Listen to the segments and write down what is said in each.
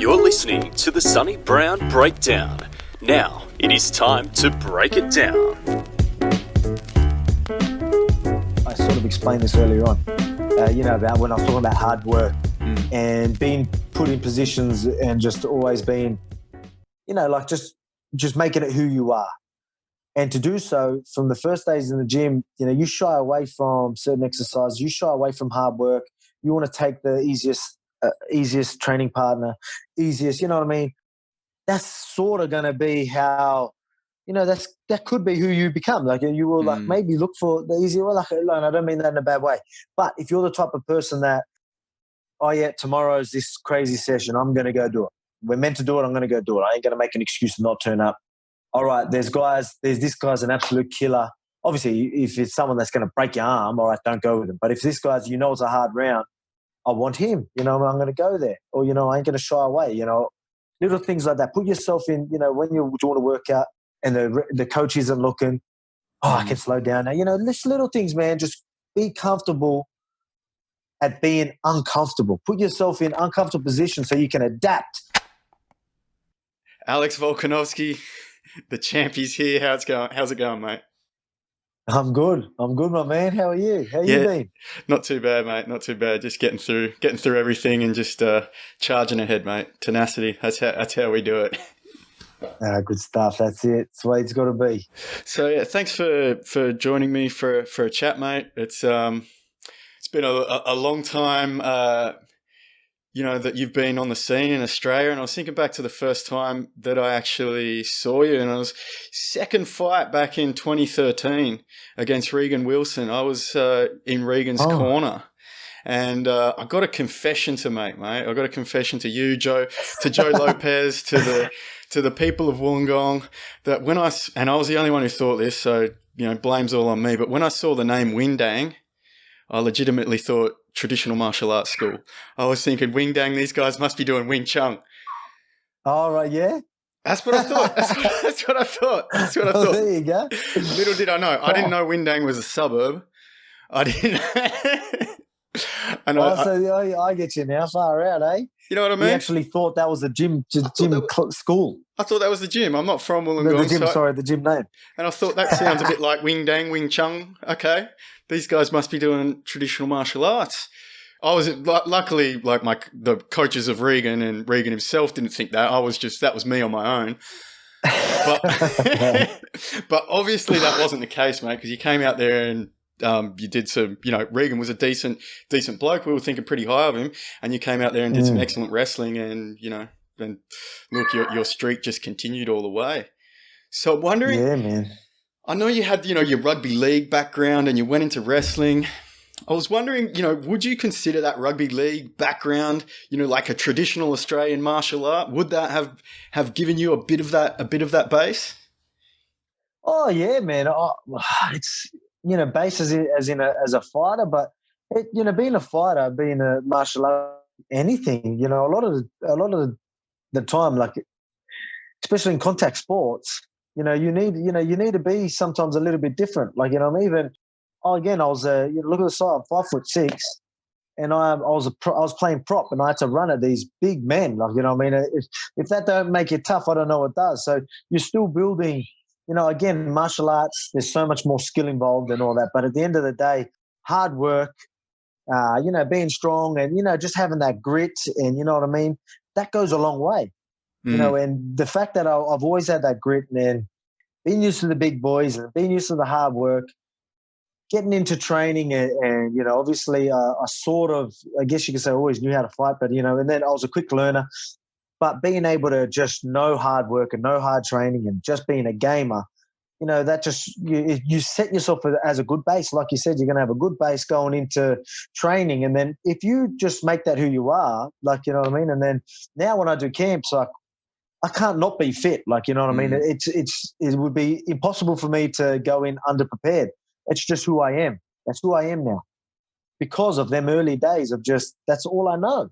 You're listening to the Sonny Brown Breakdown. Now, it is time to break it down. I sort of explained this earlier on, about when I was talking about hard work and being put in positions and just always being, just making it who you are. And to do so from the first days in the gym, you shy away from certain exercises, you shy away from hard work. You want to take the easiest training partner, easiest, you know what I mean? That's sort of going to be how, that could be who you become. Like you will maybe look for the easier way. I don't mean that in a bad way. But if you're the type of person that, tomorrow's this crazy session, I'm going to go do it. We're meant to do it, I'm going to go do it. I ain't going to make an excuse to not turn up. All right, this guy's an absolute killer. Obviously, if it's someone that's going to break your arm, all right, don't go with him. But if this guy's, it's a hard round, I want him. I'm going to go there. Or, I ain't going to shy away, Little things like that. Put yourself in, when you're doing a workout and the coach isn't looking, I can slow down now. Just little things, man. Just be comfortable at being uncomfortable. Put yourself in uncomfortable positions so you can adapt. Alex Volkanovski, the champ, is here. How's it going, mate? I'm good, my man. How are you? How you been? Not too bad, mate. Not too bad. Just getting through everything and just charging ahead, mate. Tenacity. That's how we do it. Good stuff. That's it. It's the way it's got to be. So yeah, thanks for joining me for a chat, mate. It's been a long time. That you've been on the scene in Australia. And I was thinking back to the first time that I actually saw you, and it was second fight back in 2013 against Regan Wilson. I was in Regan's corner. And I got a confession to make, mate. I got a confession to you, Joe Lopez, to the people of Wollongong, that and I was the only one who thought this, so, blame's all on me. But when I saw the name Windang, I legitimately thought traditional martial arts school. I was thinking, Windang, these guys must be doing Wing Chun. All right, yeah. That's what I thought. That's what I thought. There you go. Little did I know. I didn't know Windang was a suburb. I didn't. I get you now. Far out, eh? You know what I mean? You actually thought that was the gym school. I thought that was the gym. I'm not from Wollongong. The gym name. And I thought that sounds a bit like Windang, Wing Chun. Okay, these guys must be doing traditional martial arts. I was luckily like the coaches of Regan, and Regan himself didn't think that. That was me on my own. But but obviously that wasn't the case, mate, because you came out there and you did some, Regan was a decent bloke. We were thinking pretty high of him, and you came out there and did some excellent wrestling, and and look, your streak just continued all the way. So I'm wondering, yeah, man. I know you had your rugby league background and you went into wrestling. I was wondering, would you consider that rugby league background, like a traditional Australian martial art? Would that have given you a bit of that base? Oh yeah, man. It's base as a fighter, but being a fighter, being a martial art, anything, a lot of the time, like especially in contact sports, you need to be sometimes a little bit different. Like I was look at the side, I'm 5'6", and I was playing prop, and I had to run at these big men. Like if that don't make it tough, I don't know what does. So you're still building. Again, martial arts, there's so much more skill involved and all that. But at the end of the day, hard work, being strong and, just having that grit and, you know what I mean, that goes a long way. And the fact that I've always had that grit, man, being used to the big boys and being used to the hard work, getting into training and obviously I guess you could say I always knew how to fight, but, and then I was a quick learner. But being able to just know hard work and know hard training and just being a gamer, that just you set yourself as a good base. Like you said, you're going to have a good base going into training. And then if you just make that who you are, like, you know what I mean? And then now when I do camps, like, I can't not be fit. Like, you know what I mean? It would be impossible for me to go in underprepared. It's just who I am. That's who I am now. Because of them early days of just, that's all I know.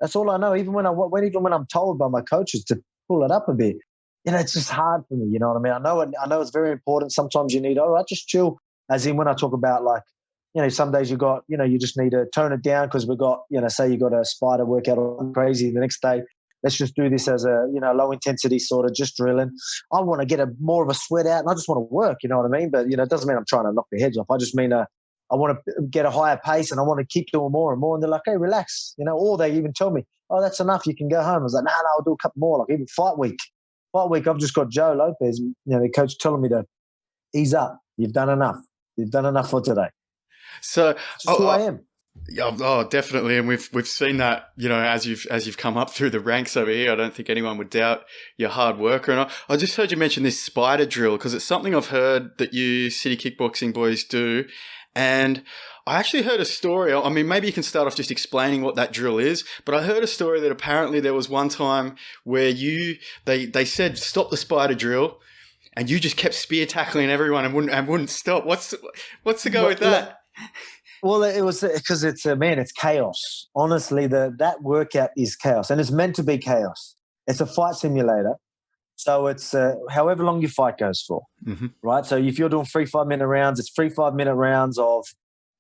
That's all I know. Even when I'm told by my coaches to pull it up a bit, it's just hard for me. You know what I mean? I know it's very important. Sometimes you need, all right, just chill. As in when I talk about like, some days you got, you just need to tone it down because we got, say you got a SPYDA workout or crazy the next day. let's just do this as a, low intensity sort of just drilling. I want to get more of a sweat out, and I just want to work, you know what I mean? But, it doesn't mean I'm trying to knock their heads off. I just mean I want to get a higher pace, and I want to keep doing more and more. And they're like, hey, relax, or they even tell me, oh, that's enough, you can go home. I was like, no, I'll do a couple more. Like even fight week, I've just got Joe Lopez, the coach telling me to ease up. You've done enough. You've done enough for today. So just who I am. Oh, definitely, and we've seen that, as you've come up through the ranks over here. I don't think anyone would doubt your hard work. And I just heard you mention this SPYDA drill, because it's something I've heard that you city kickboxing boys do. And I actually heard a story. I mean, maybe you can start off just explaining what that drill is. But I heard a story that apparently there was one time where they said stop the SPYDA drill, and you just kept spear tackling everyone and wouldn't stop. What's the go with that? Well, it was because it's chaos. Honestly, that workout is chaos, and it's meant to be chaos. It's a fight simulator, so it's however long your fight goes for, right? So if you're doing 3 5-minute rounds, it's 3 5-minute rounds of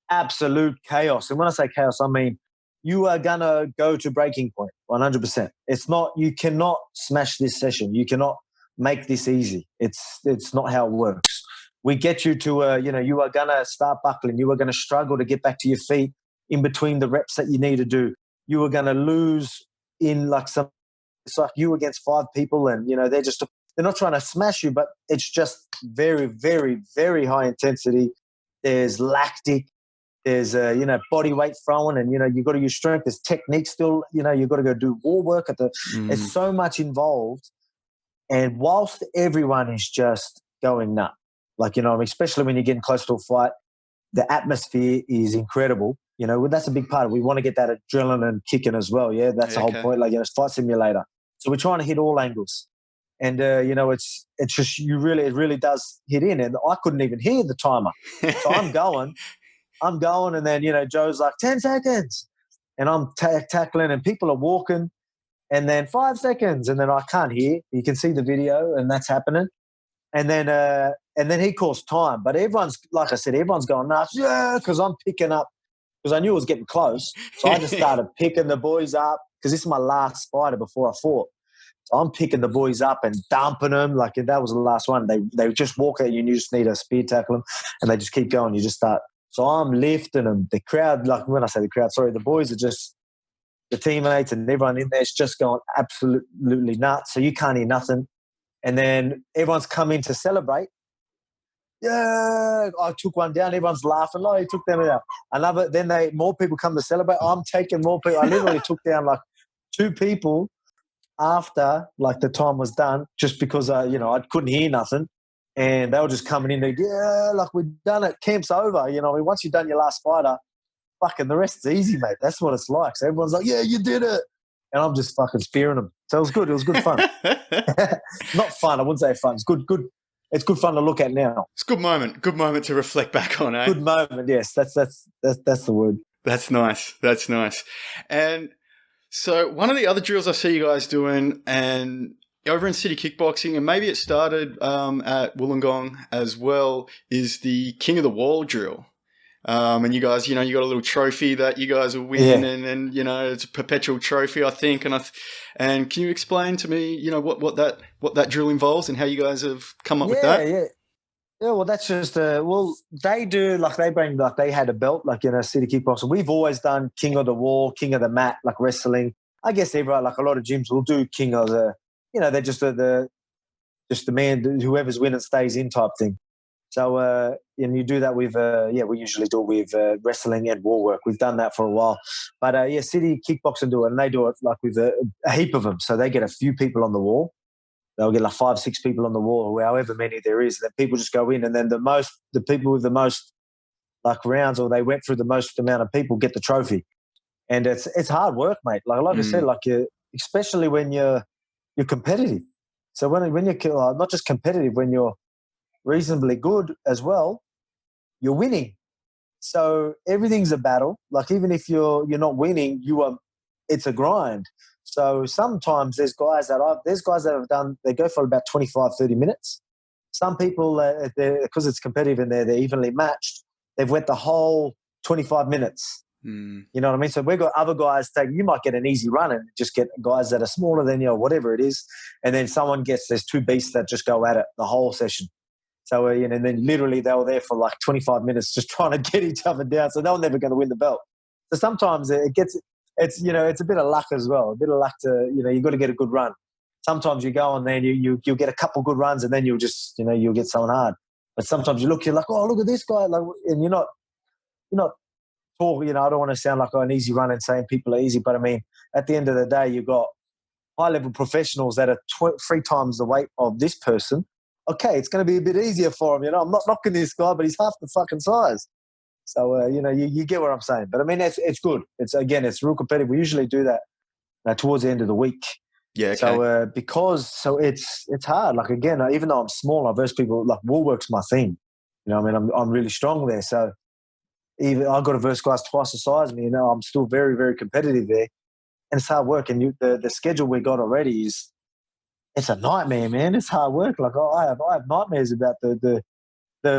absolute chaos. And when I say chaos, I mean you are gonna go to breaking point 100%. It's not, you cannot smash this session. You cannot make this easy. It's not how it works. We get you to, you are going to start buckling. You are going to struggle to get back to your feet in between the reps that you need to do. You are going to lose in it's like you against 5 people, and, they're not trying to smash you, but it's just very, very, very high intensity. There's lactic, there's, body weight throwing, and, you've got to use strength. There's technique still, you've got to go do wall work There's so much involved. And whilst everyone is just going nuts, especially when you're getting close to a fight, the atmosphere is incredible. That's a big part of it. We want to get that adrenaline kicking as well. Yeah, that's the whole point. It's fight simulator. So we're trying to hit all angles. And, it's just, it really does hit in. And I couldn't even hear the timer. So I'm going, and then, Joe's like, 10 seconds. And I'm tackling, and people are walking. And then 5 seconds, and then I can't hear. You can see the video, and that's happening. And then he calls time. But everyone's, like I said, everyone's going nuts. Yeah, because I'm picking up, because I knew it was getting close. So I just started picking the boys up, because this is my last fighter before I fought. So I'm picking the boys up and dumping them. Like that was the last one. They just walk at you, and you just need to spear tackle them, and they just keep going. You just start. So I'm lifting them. The crowd, like when I say the crowd, sorry, the boys are just, the teammates and everyone in there is just going absolutely nuts. So you can't hear nothing. And then everyone's come in to celebrate. Yeah, I took one down. Everyone's laughing. Oh, he took them out. Then more people come to celebrate. I'm taking more people. I literally took down 2 people after the time was done, just because I couldn't hear nothing. And they were just coming in there. Yeah, we've done it. Camp's over. Once you've done your last fighter, fucking the rest is easy, mate. That's what it's like. So everyone's like, yeah, you did it. And I'm just fucking spearing them. So it was good. It was good fun. Not fun. I wouldn't say fun. It's good. It's good fun to look at now. It's a good moment. Good moment to reflect back on, eh? Good moment, yes. That's the word. That's nice. That's nice. And so one of the other drills I see you guys doing, and over in city kickboxing, and maybe it started at Wollongong as well, is the King of the Wall drill. And you guys, you got a little trophy that you guys are winning, and it's a perpetual trophy, I think. And can you explain to me, what that drill involves and how you guys have come up with that? Yeah. Well, that's just they do they bring they had a belt city kickboxing. We've always done King of the Wall, King of the Mat, wrestling. I guess everyone a lot of gyms will do King of the, they're just the man, whoever's winning stays in type thing. So, and you do that with, we usually do it with wrestling and Wallwork. We've done that for a while. But, city kickboxing do it, and they do it with a heap of them. So they get a few people on the wall. They'll get 5, 6 people on the wall, or however many there is. Then people just go in, and then the people with the most rounds, or they went through the most amount of people, get the trophy. And it's hard work, mate. I said, especially when you're competitive. So when you're not just competitive, when you're reasonably good as well, you're winning. So everything's a battle. Even if you're not winning, it's a grind. So sometimes there's guys that have done, they go for about 25, 30 minutes. Some people, because it's competitive and they're evenly matched, they've went the whole 25 minutes. You know what I mean? So we've got other guys you might get an easy run and just get guys that are smaller than you or whatever it is. And then there's two beasts that just go at it the whole session. So, and then literally they were there for like 25 minutes just trying to get each other down. So they were never going to win the belt. So sometimes it's a bit of luck as well. A bit of luck to, you've got to get a good run. Sometimes you go and then you'll get a couple good runs and then you'll just, you'll get someone hard. But sometimes you're like, oh, look at this guy. Like, and you're not talking, I don't want to sound like an easy run and saying people are easy. But I mean, at the end of the day, you've got high-level professionals that are 3 times the weight of this person. Okay, it's going to be a bit easier for him. I'm not knocking this guy, but he's half the fucking size. So, you get what I'm saying. But, I mean, it's good. It's real competitive. We usually do that towards the end of the week. Yeah, okay. So, it's hard. Like, again, even though I'm small, I verse people, like, Wallwork's my thing. I'm really strong there. So, even I've got to verse guys twice the size of me. I'm still very, very competitive there. And it's hard work. And the schedule we got already it's a nightmare, man. It's hard work. Like I have nightmares about the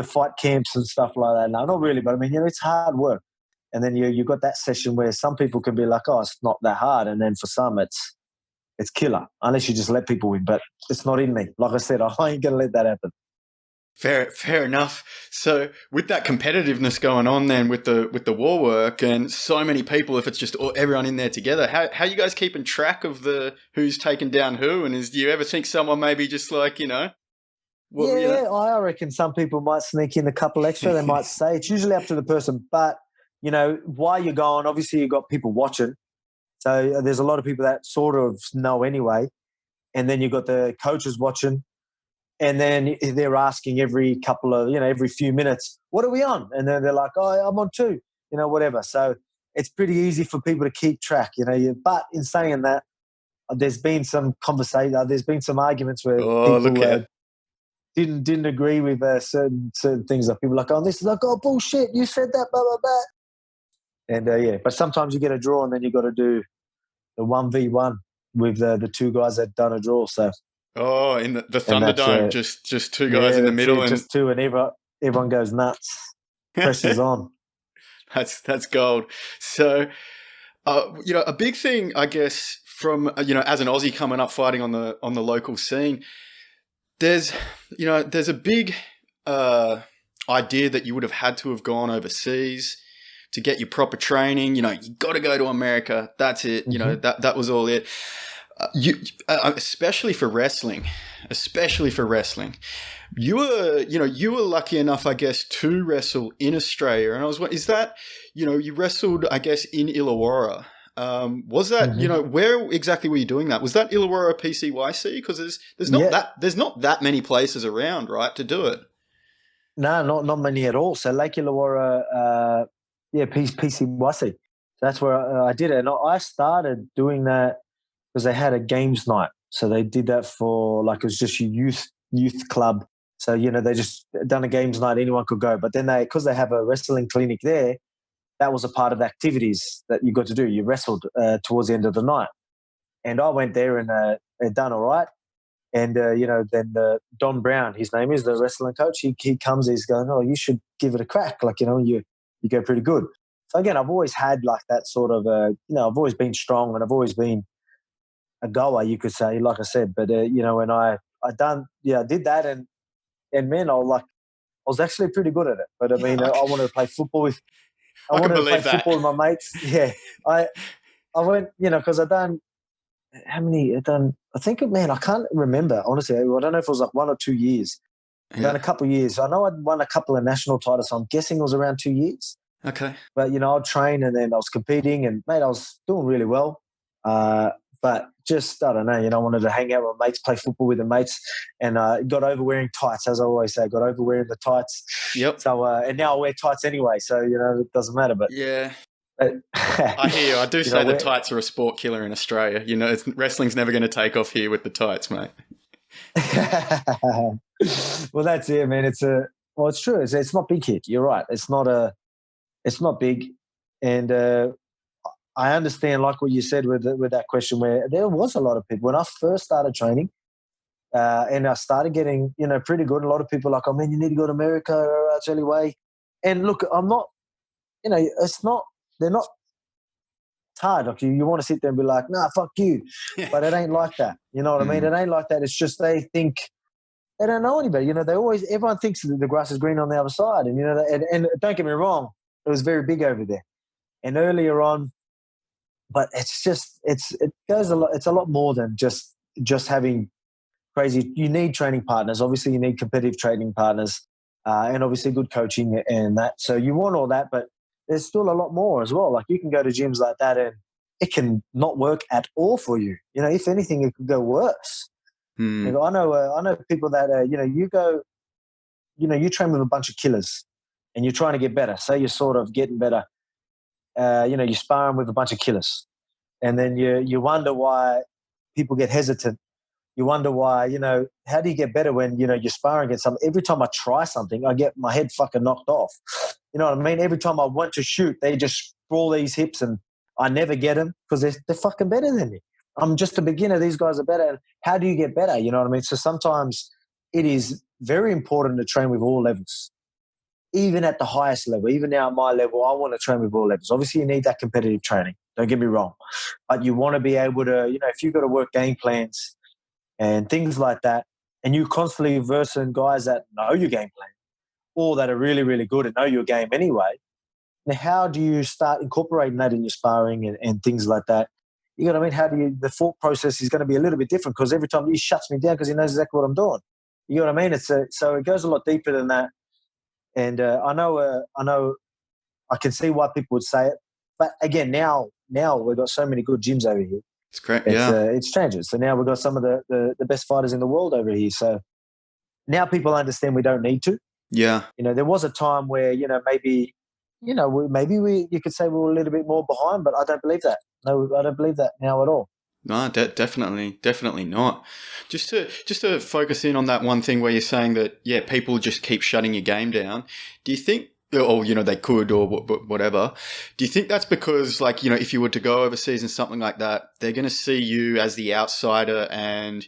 fight camps and stuff like that. No, not really, but I mean, it's hard work. And then you got that session where some people can be like, oh, it's not that hard, and then for some it's killer unless you just let people win. But it's not in me. Like I said, I ain't gonna let that happen. Fair enough. So with that competitiveness going on then with the Wallwork and so many people, if it's just everyone in there together, how are you guys keeping track of who's taken down who? And do you ever think someone maybe just like, I reckon some people might sneak in a couple extra. They might say it's usually up to the person. But, while you're going, obviously you've got people watching. So there's a lot of people that sort of know anyway. And then you've got the coaches watching. And then they're asking every couple of, every few minutes, what are we on? And then they're like, oh, I'm on 2, whatever. So it's pretty easy for people to keep track, But in saying that, there's been some conversation, there's been some arguments where people didn't agree with certain things. Like people are like, oh, this is like, oh, bullshit, you said that, blah, blah, blah. And but sometimes you get a draw and then you got to do the 1v1 with the 2 guys that done a draw. So. Oh, in the Thunderdome, just 2 guys in the middle, and just 2, and everyone goes nuts. Pressure's on. That's gold. So, a big thing, I guess, from as an Aussie coming up fighting on the local scene, there's a big idea that you would have had to have gone overseas to get your proper training. You got to go to America. That's it. Mm-hmm. That was all it. Especially for wrestling, you were lucky enough, I guess, to wrestle in Australia. And is that, you wrestled, I guess, in Illawarra. Was that, where exactly were you doing that? Was that Illawarra PCYC? Because there's not that many places around, right, to do it. No, not many at all. So Lake Illawarra, PCYC. That's where I did it. And I started doing that because they had a games night. So they did that for, it was just a youth club. So, they just done a games night, anyone could go. But then because they have a wrestling clinic there, that was a part of the activities that you got to do. You wrestled towards the end of the night. And I went there and done all right. And, then Don Brown, his name is, the wrestling coach, he comes, he's going, oh, you should give it a crack. You go pretty good. So, again, I've always had that sort of, I've always been strong and I've always been a goer, you could say, like I said. But when I did that, and man, I was actually pretty good at it. But I mean, I wanted to play football with. I wanted to play football with my mates. Yeah, I went, because I done how many? I think, man, I can't remember honestly. I don't know if it was 1 or 2 years. I've done a couple of years. I know I'd won a couple of national titles. So I'm guessing it was around 2 years. Okay. But I'd train and then I was competing, and mate, I was doing really well. But just, I don't know, I wanted to hang out with mates, play football with the mates, and got over wearing tights, as I always say, got over wearing the tights. Yep. So, and now I wear tights anyway, so, it doesn't matter. But yeah. I hear you. I do say the tights are a sport killer in Australia. Wrestling's never going to take off here with the tights, mate. Well, that's it, man. It's true. It's not big here. You're right. It's not big. And, I understand, like what you said with that question, where there was a lot of people when I first started training, and I started getting pretty good. A lot of people are like, oh man, you need to go to America. It's the only way. And look, I'm not, it's not they're not hard. Like you want to sit there and be like, nah, fuck you. But it ain't like that. You know what I mean? It ain't like that. It's just they think they don't know any better. You know, everyone thinks that the grass is green on the other side. And, you know, and don't get me wrong, it was very big over there. And earlier on, but it's a lot more than just having crazy. You need training partners. Obviously, you need competitive training partners, and obviously good coaching and that. So you want all that, but there's still a lot more as well. Like you can go to gyms like that and it can not work at all for you. You know, if anything, it could go worse. You know, I know people that you train with a bunch of killers and you're trying to get better. Say you're sort of getting better. You're sparring with a bunch of killers, and then you wonder why people get hesitant. You wonder why, how do you get better when, you're sparring against something? Every time I try something, I get my head fucking knocked off. You know what I mean? Every time I want to shoot, they just sprawl these hips and I never get them because they're fucking better than me. I'm just a beginner. These guys are better. And how do you get better? You know what I mean? So sometimes it is very important to train with all levels. Even at the highest level, even now at my level, I want to train with all levels. Obviously, you need that competitive training. Don't get me wrong. But you want to be able to, if you've got to work game plans and things like that, and you constantly versing guys that know your game plan or that are really, really good and know your game anyway, now how do you start incorporating that in your sparring and things like that? You know what I mean? The thought process is going to be a little bit different because every time he shuts me down because he knows exactly what I'm doing. You know what I mean? So it goes a lot deeper than that. And I know I can see why people would say it. But again, now we've got so many good gyms over here. It's great, yeah. It's changed. So now we've got some of the best fighters in the world over here. So now people understand we don't need to. Yeah. There was a time where, maybe you could say we were a little bit more behind, but I don't believe that. No, I don't believe that now at all. No, definitely not. Just to focus in on that one thing where you're saying that, yeah, people just keep shutting your game down. Do you think, or, they could or whatever, do you think that's because, like, if you were to go overseas and something like that, they're going to see you as the outsider and,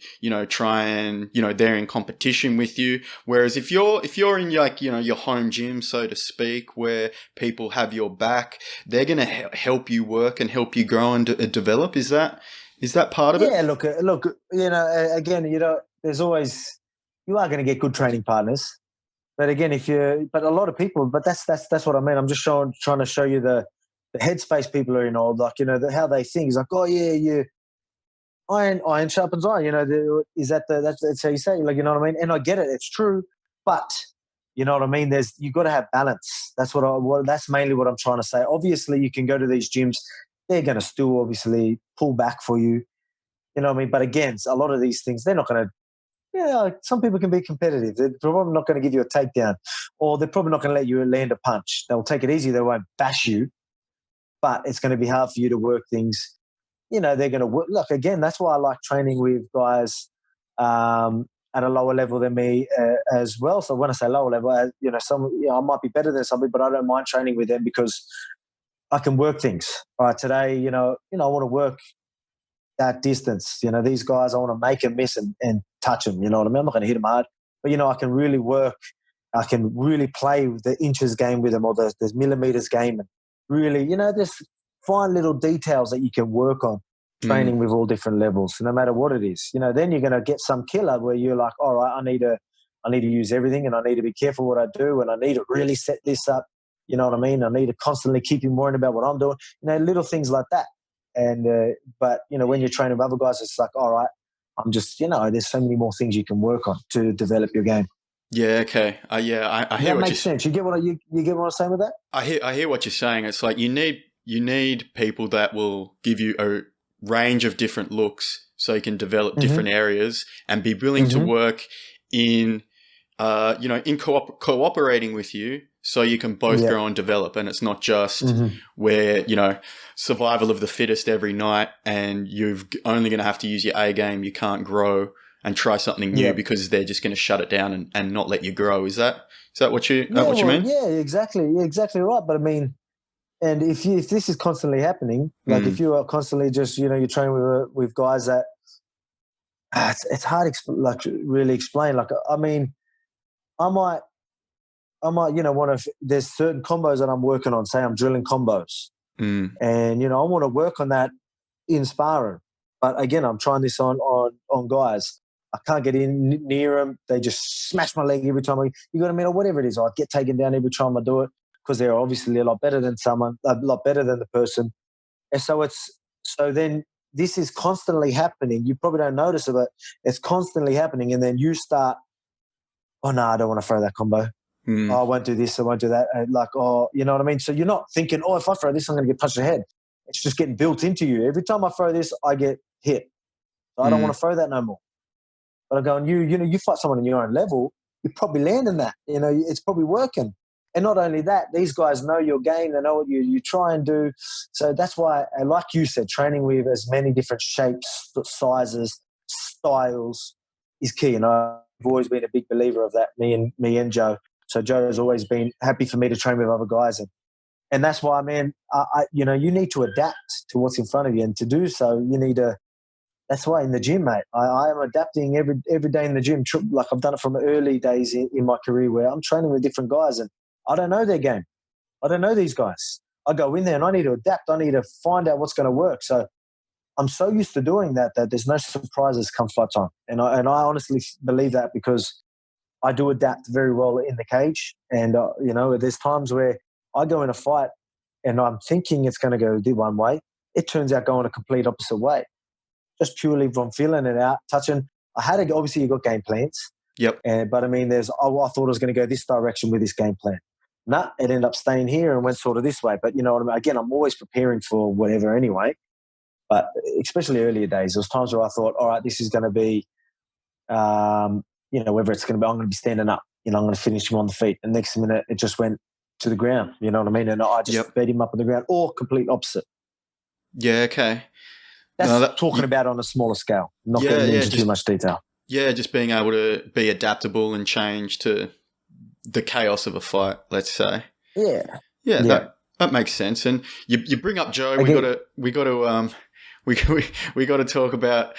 try and, they're in competition with you. Whereas if you're in, like, your home gym, so to speak, where people have your back, they're going to help you work and help you grow and develop. Is that part of it? Yeah, look, again, there's always, you are going to get good training partners. But again, but a lot of people, but that's what I mean. I'm just trying to show you the headspace people are in, or like, how they think. It's like, oh yeah, iron sharpens iron. Is that's how you say it? Like, you know what I mean? And I get it, it's true. But you know what I mean? You got to have balance. That's that's mainly what I'm trying to say. Obviously, you can go to these gyms. They're going to still obviously pull back for you. You know what I mean? But again, a lot of these things, they're not going to. Yeah, some people can be competitive. They're probably not going to give you a takedown, or they're probably not going to let you land a punch. They'll take it easy. They won't bash you, but it's going to be hard for you to work things. They're going to work. Look, again, that's why I like training with guys at a lower level than me as well. So when I say lower level, I might be better than somebody, but I don't mind training with them because I can work things. All right, today, I want to work that distance. These guys, I want to make them miss and touch them. You know what I mean? I'm not going to hit them hard, but I can really work. I can really play the inches game with them, or the millimeters game, and really, there's fine little details that you can work on training with all different levels, no matter what it is. Then you're going to get some killer where you're like, all right, I need to use everything, and I need to be careful what I do, and I need to really set this up. You know what I mean? I need to constantly keep him worrying about what I'm doing. Little things like that. And but when you're training with other guys, it's like, all right, I'm just there's so many more things you can work on to develop your game. Yeah. Okay. I hear that makes sense. You get what you get what I'm saying with that? I hear what you're saying. It's like you need people that will give you a range of different looks, so you can develop different areas and be willing to work in cooperating with you, so you can both grow and develop. And it's not just where, survival of the fittest every night and you're only going to have to use your A game. You can't grow and try something new because they're just going to shut it down and not let you grow. Is that what you mean? Yeah, exactly. You're exactly right. But I mean, and if this is constantly happening, like if you are constantly just, you're training with guys that it's hard to really explain. Like, I mean, I might, there's certain combos that I'm working on. Say I'm drilling combos. And, you know, I want to work on that in sparring. But again, I'm trying this on guys. I can't get in near them. They just smash my leg every time. You got to mean, or whatever it is. I get taken down every time I do it because they're obviously a lot better than a lot better than the person. And so then this is constantly happening. You probably don't notice it, but it's constantly happening. And then you start, oh, no, I don't want to throw that combo. Oh, I won't do this, I won't do that. And like, oh, you know what I mean? So you're not thinking, oh, if I throw this, I'm going to get punched in the head. It's just getting built into you. Every time I throw this, I get hit. So I don't want to throw that no more. But I'm going, you know, you fight someone on your own level, you're probably landing that. You know, it's probably working. And not only that, these guys know your game. They know what you try and do. So that's why, like you said, training with as many different shapes, sizes, styles is key. And I've always been a big believer of that, me and Joe. So Joe has always been happy for me to train with other guys. And that's why, man, you know, you need to adapt to what's in front of you. And to do so, you need to – that's why in the gym, mate, I am adapting every day in the gym. Like I've done it from early days in my career where I'm training with different guys and I don't know their game. I don't know these guys. I go in there and I need to adapt. I need to find out what's going to work. So I'm so used to doing that there's no surprises come fight time. And I honestly believe that because – I do adapt very well in the cage. And, you know, there's times where I go in a fight and I'm thinking it's going to go one way. It turns out going a complete opposite way. Just purely from feeling it out, touching. Obviously you got game plans. Yep. But I mean, I thought I was going to go this direction with this game plan. Nah, it ended up staying here and went sort of this way. But you know what I mean? Again, I'm always preparing for whatever anyway. But especially earlier days, there was times where I thought, all right, this is going to be, you know, whether it's going to be, I'm going to be standing up, you know, I'm going to finish him on the feet. And next minute, it just went to the ground, you know what I mean? And I just beat him up on the ground, or complete opposite. Yeah, okay. That's talking about on a smaller scale, not getting into too much detail. Yeah, just being able to be adaptable and change to the chaos of a fight, let's say. Yeah. That makes sense. And you bring up Joe. We got to talk about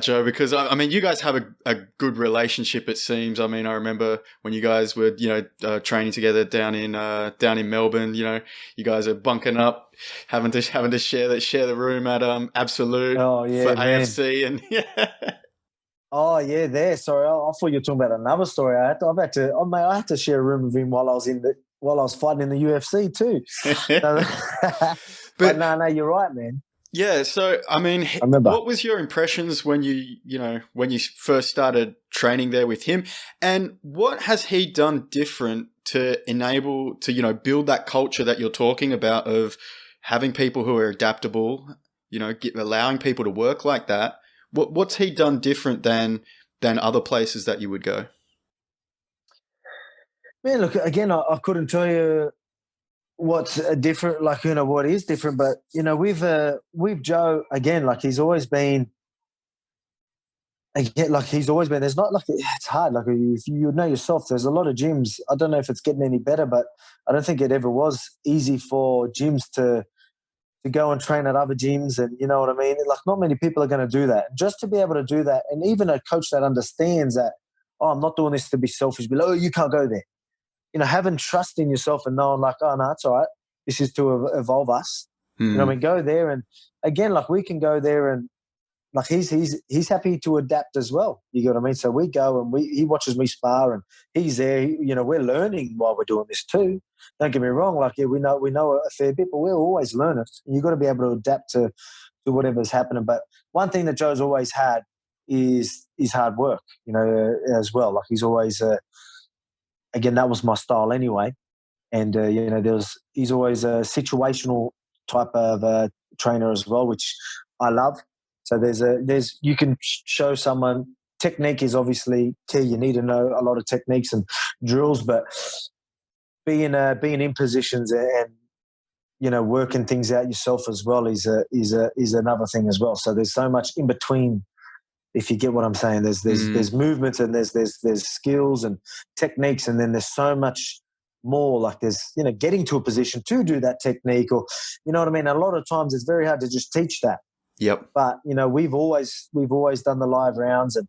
Joe because I mean you guys have a good relationship, it seems. I mean, I remember when you guys were training together down in Melbourne. You know, you guys are bunking up, having to share the room at Absolute for man. AFC and Oh yeah, there. Sorry, I thought you were talking about another story. I had to share a room with him while I was fighting in the UFC too. But no, you're right, man. Yeah, so I mean, what was your impressions when you first started training there with him, and what has he done different to enable to build that culture that you're talking about of having people who are adaptable, allowing people to work like that? What's he done different than other places that you would go? Man, look, again, I couldn't tell you what's different, what is different, but with Joe, again, he's always been. There's not it's hard. If you know yourself, there's a lot of gyms. I don't know if it's getting any better, but I don't think it ever was easy for gyms to go and train at other gyms, and you know what I mean. Not many people are going to do that. Just to be able to do that, and even a coach that understands that, I'm not doing this to be selfish, but you can't go there. Having trust in yourself and knowing oh, no, it's all right. This is to evolve us. You know what I mean? Go there. And again, we can go there and he's happy to adapt as well. You get what I mean? So we go and he watches me spar and he's there. We're learning while we're doing this too. Don't get me wrong. We know a fair bit, but we're always learning. You've got to be able to adapt to whatever's happening. But one thing that Joe's always had is hard work, as well. He's always, again, that was my style anyway. And, he's always a situational type of trainer as well, which I love. So you can show someone. Technique is obviously key. You need to know a lot of techniques and drills, but being in positions and working things out yourself as well is another thing as well. So there's so much in between. If you get what I'm saying, there's movements and there's skills and techniques, and then there's so much more. There's getting to a position to do that technique, or you know what I mean. A lot of times it's very hard to just teach that. Yep. But we've always done the live rounds, and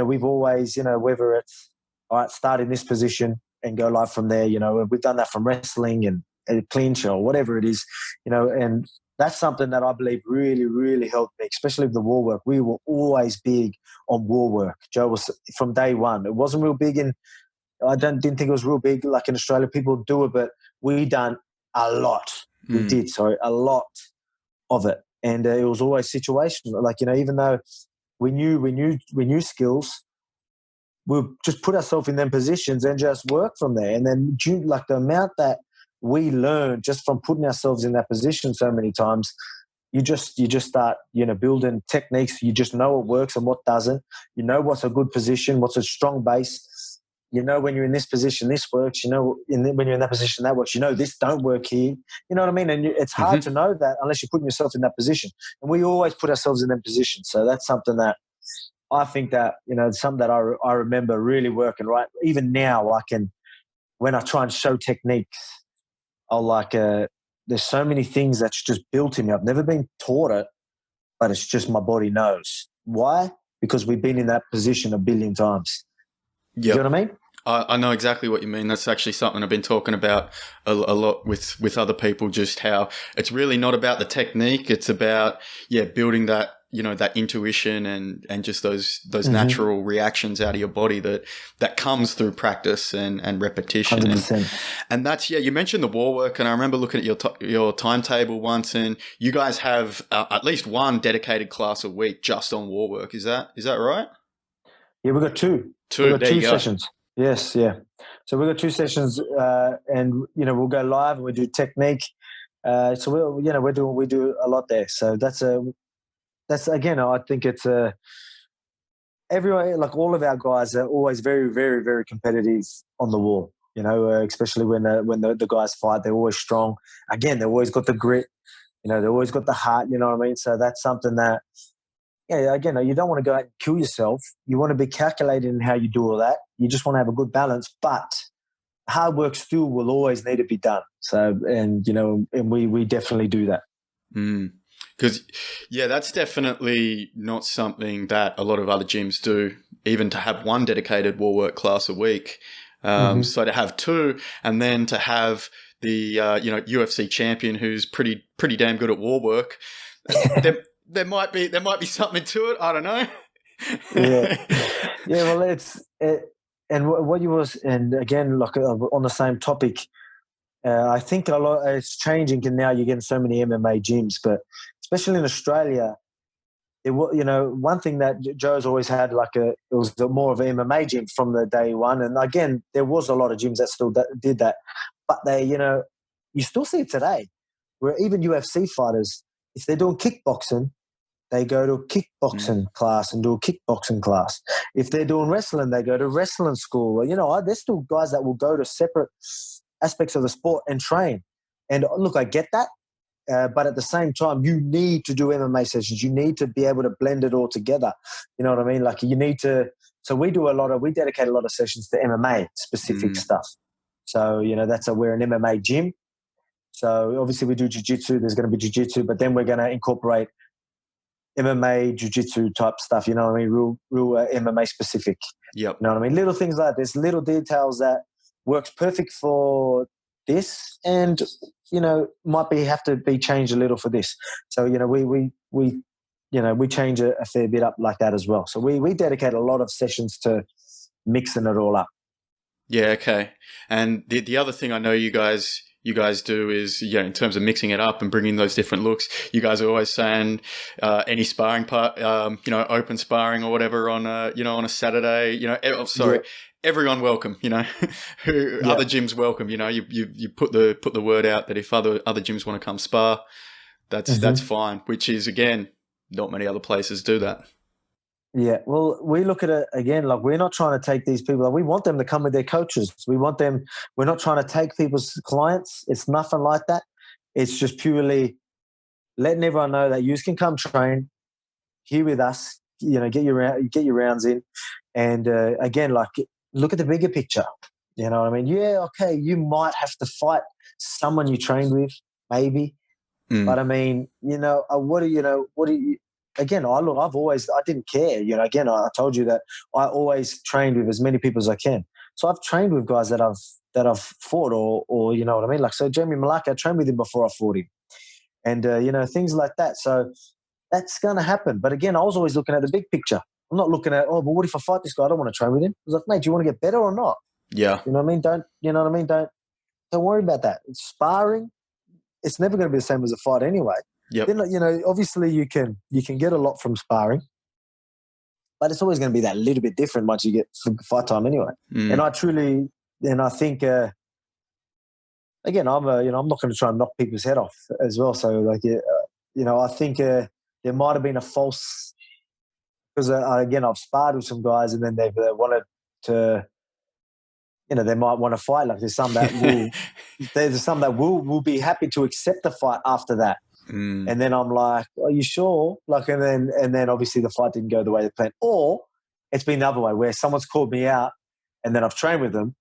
we've always whether it's all right, start in this position and go live from there. We've done that from wrestling, and a clinch or whatever it is, and that's something that I believe really, really helped me, especially with the wall work. We were always big on wall work. Joe was from day one. It wasn't real big didn't think it was real big like in Australia. People do it, but we done a lot. We did, a lot of it. And it was always situational. Like, even though we knew skills, we'll just put ourselves in them positions and just work from there. And then like the amount that we learn just from putting ourselves in that position so many times, you just start, building techniques. You just know what works and what doesn't. You know what's a good position, what's a strong base. When you're in this position, this works. When you're in that position, that works. This don't work here. You know what I mean? And it's hard to know that unless you're putting yourself in that position. And we always put ourselves in that position. So that's something that I think that, something that I remember really working, right? Even now, when I try and show techniques, there's so many things that's just built in me. I've never been taught it, but it's just my body knows. Why? Because we've been in that position a billion times. Yep. You know what I mean? I know exactly what you mean. That's actually something I've been talking about a lot with other people, just how it's really not about the technique. It's about, building that, that intuition and just those natural reactions out of your body that comes through practice and repetition. 100%. And that's, you mentioned the wall work, and I remember looking at your timetable once, and you guys have at least one dedicated class a week just on wall work. Is that right? Yeah, we've got two. We've got two sessions. Yes, yeah. So we've got two sessions, and we'll go live and we do technique. So we do a lot there. So that's again, I think it's everyone, like all of our guys are always very, very, very competitive on the wall. Especially when the guys fight, they're always strong. Again, they've always got the grit. They've always got the heart. You know what I mean? So that's something that. Yeah, again, you don't want to go out and kill yourself. You want to be calculated in how you do all that. You just want to have a good balance, but hard work still will always need to be done. So, and we definitely do that. Because, that's definitely not something that a lot of other gyms do, even to have one dedicated wall work class a week. So to have two, and then to have the, UFC champion who's pretty damn good at wall work. There might be something to it. I don't know. Yeah. Well, and what you was, and again, like on the same topic, I think a lot it's changing. And now you're getting so many MMA gyms, but especially in Australia, one thing that Joe's always had, it was more of an MMA gym from the day one. And again, there was a lot of gyms that still did that, but they, you still see it today, where even UFC fighters, if they're doing kickboxing, they go to a kickboxing class and do a kickboxing class. If they're doing wrestling, they go to wrestling school. There's still guys that will go to separate aspects of the sport and train. And look, I get that. But at the same time, you need to do MMA sessions. You need to be able to blend it all together. You know what I mean? Like you need to. So we dedicate a lot of sessions to MMA specific stuff. So, we're an MMA gym. So obviously we do jiu-jitsu. There's going to be jiu-jitsu, but then we're going to incorporate MMA, jiu-jitsu type stuff, you know what I mean? Real MMA specific. Yep. You know what I mean? Little things like this, little details that works perfect for this and, might have to be changed a little for this. So, we change a fair bit up like that as well. So we dedicate a lot of sessions to mixing it all up. Yeah, okay. And the other thing I know you guys do is, in terms of mixing it up and bringing those different looks, you guys are always saying any sparring part, open sparring or whatever on a Saturday, everyone welcome, other gyms welcome, you put the word out that if other gyms want to come spar, that's fine, which is, again, not many other places do that. Yeah, well, we look at it again, like we're not trying to take these people. Like we want them to come with their coaches. We're not trying to take people's clients. It's nothing like that. It's just purely letting everyone know that you can come train here with us, get your rounds in. And again, like look at the bigger picture. You know what I mean? Yeah, okay, you might have to fight someone you trained with, maybe. But I mean, what do you again, I didn't care. Again, I told you that I always trained with as many people as I can. So I've trained with guys that I've that I've fought, or you know what I mean. Like, so Jamie Mullarkey, I trained with him before I fought him, and you know, things like that. So that's going to happen. But again, I was always looking at the big picture. I'm not looking at, oh, but what if I fight this guy? I don't want to train with him. I was like, mate, do you want to get better or not? Yeah. You know what I mean? Don't worry about that. It's sparring. It's never going to be the same as a fight anyway. Yep. Then, you know, obviously you can get a lot from sparring, but it's always going to be that little bit different once you get fight time anyway. And I think, again, I'm not going to try and knock people's head off as well. So like, you know, I think there might have been a false, because again, I've sparred with some guys and then they've wanted to, you know, they might want to fight. Like there's some that will be happy to accept the fight after that. And then I'm like, are you sure? Like, and then obviously the fight didn't go the way they planned. Or it's been the other way where someone's called me out and then I've trained with them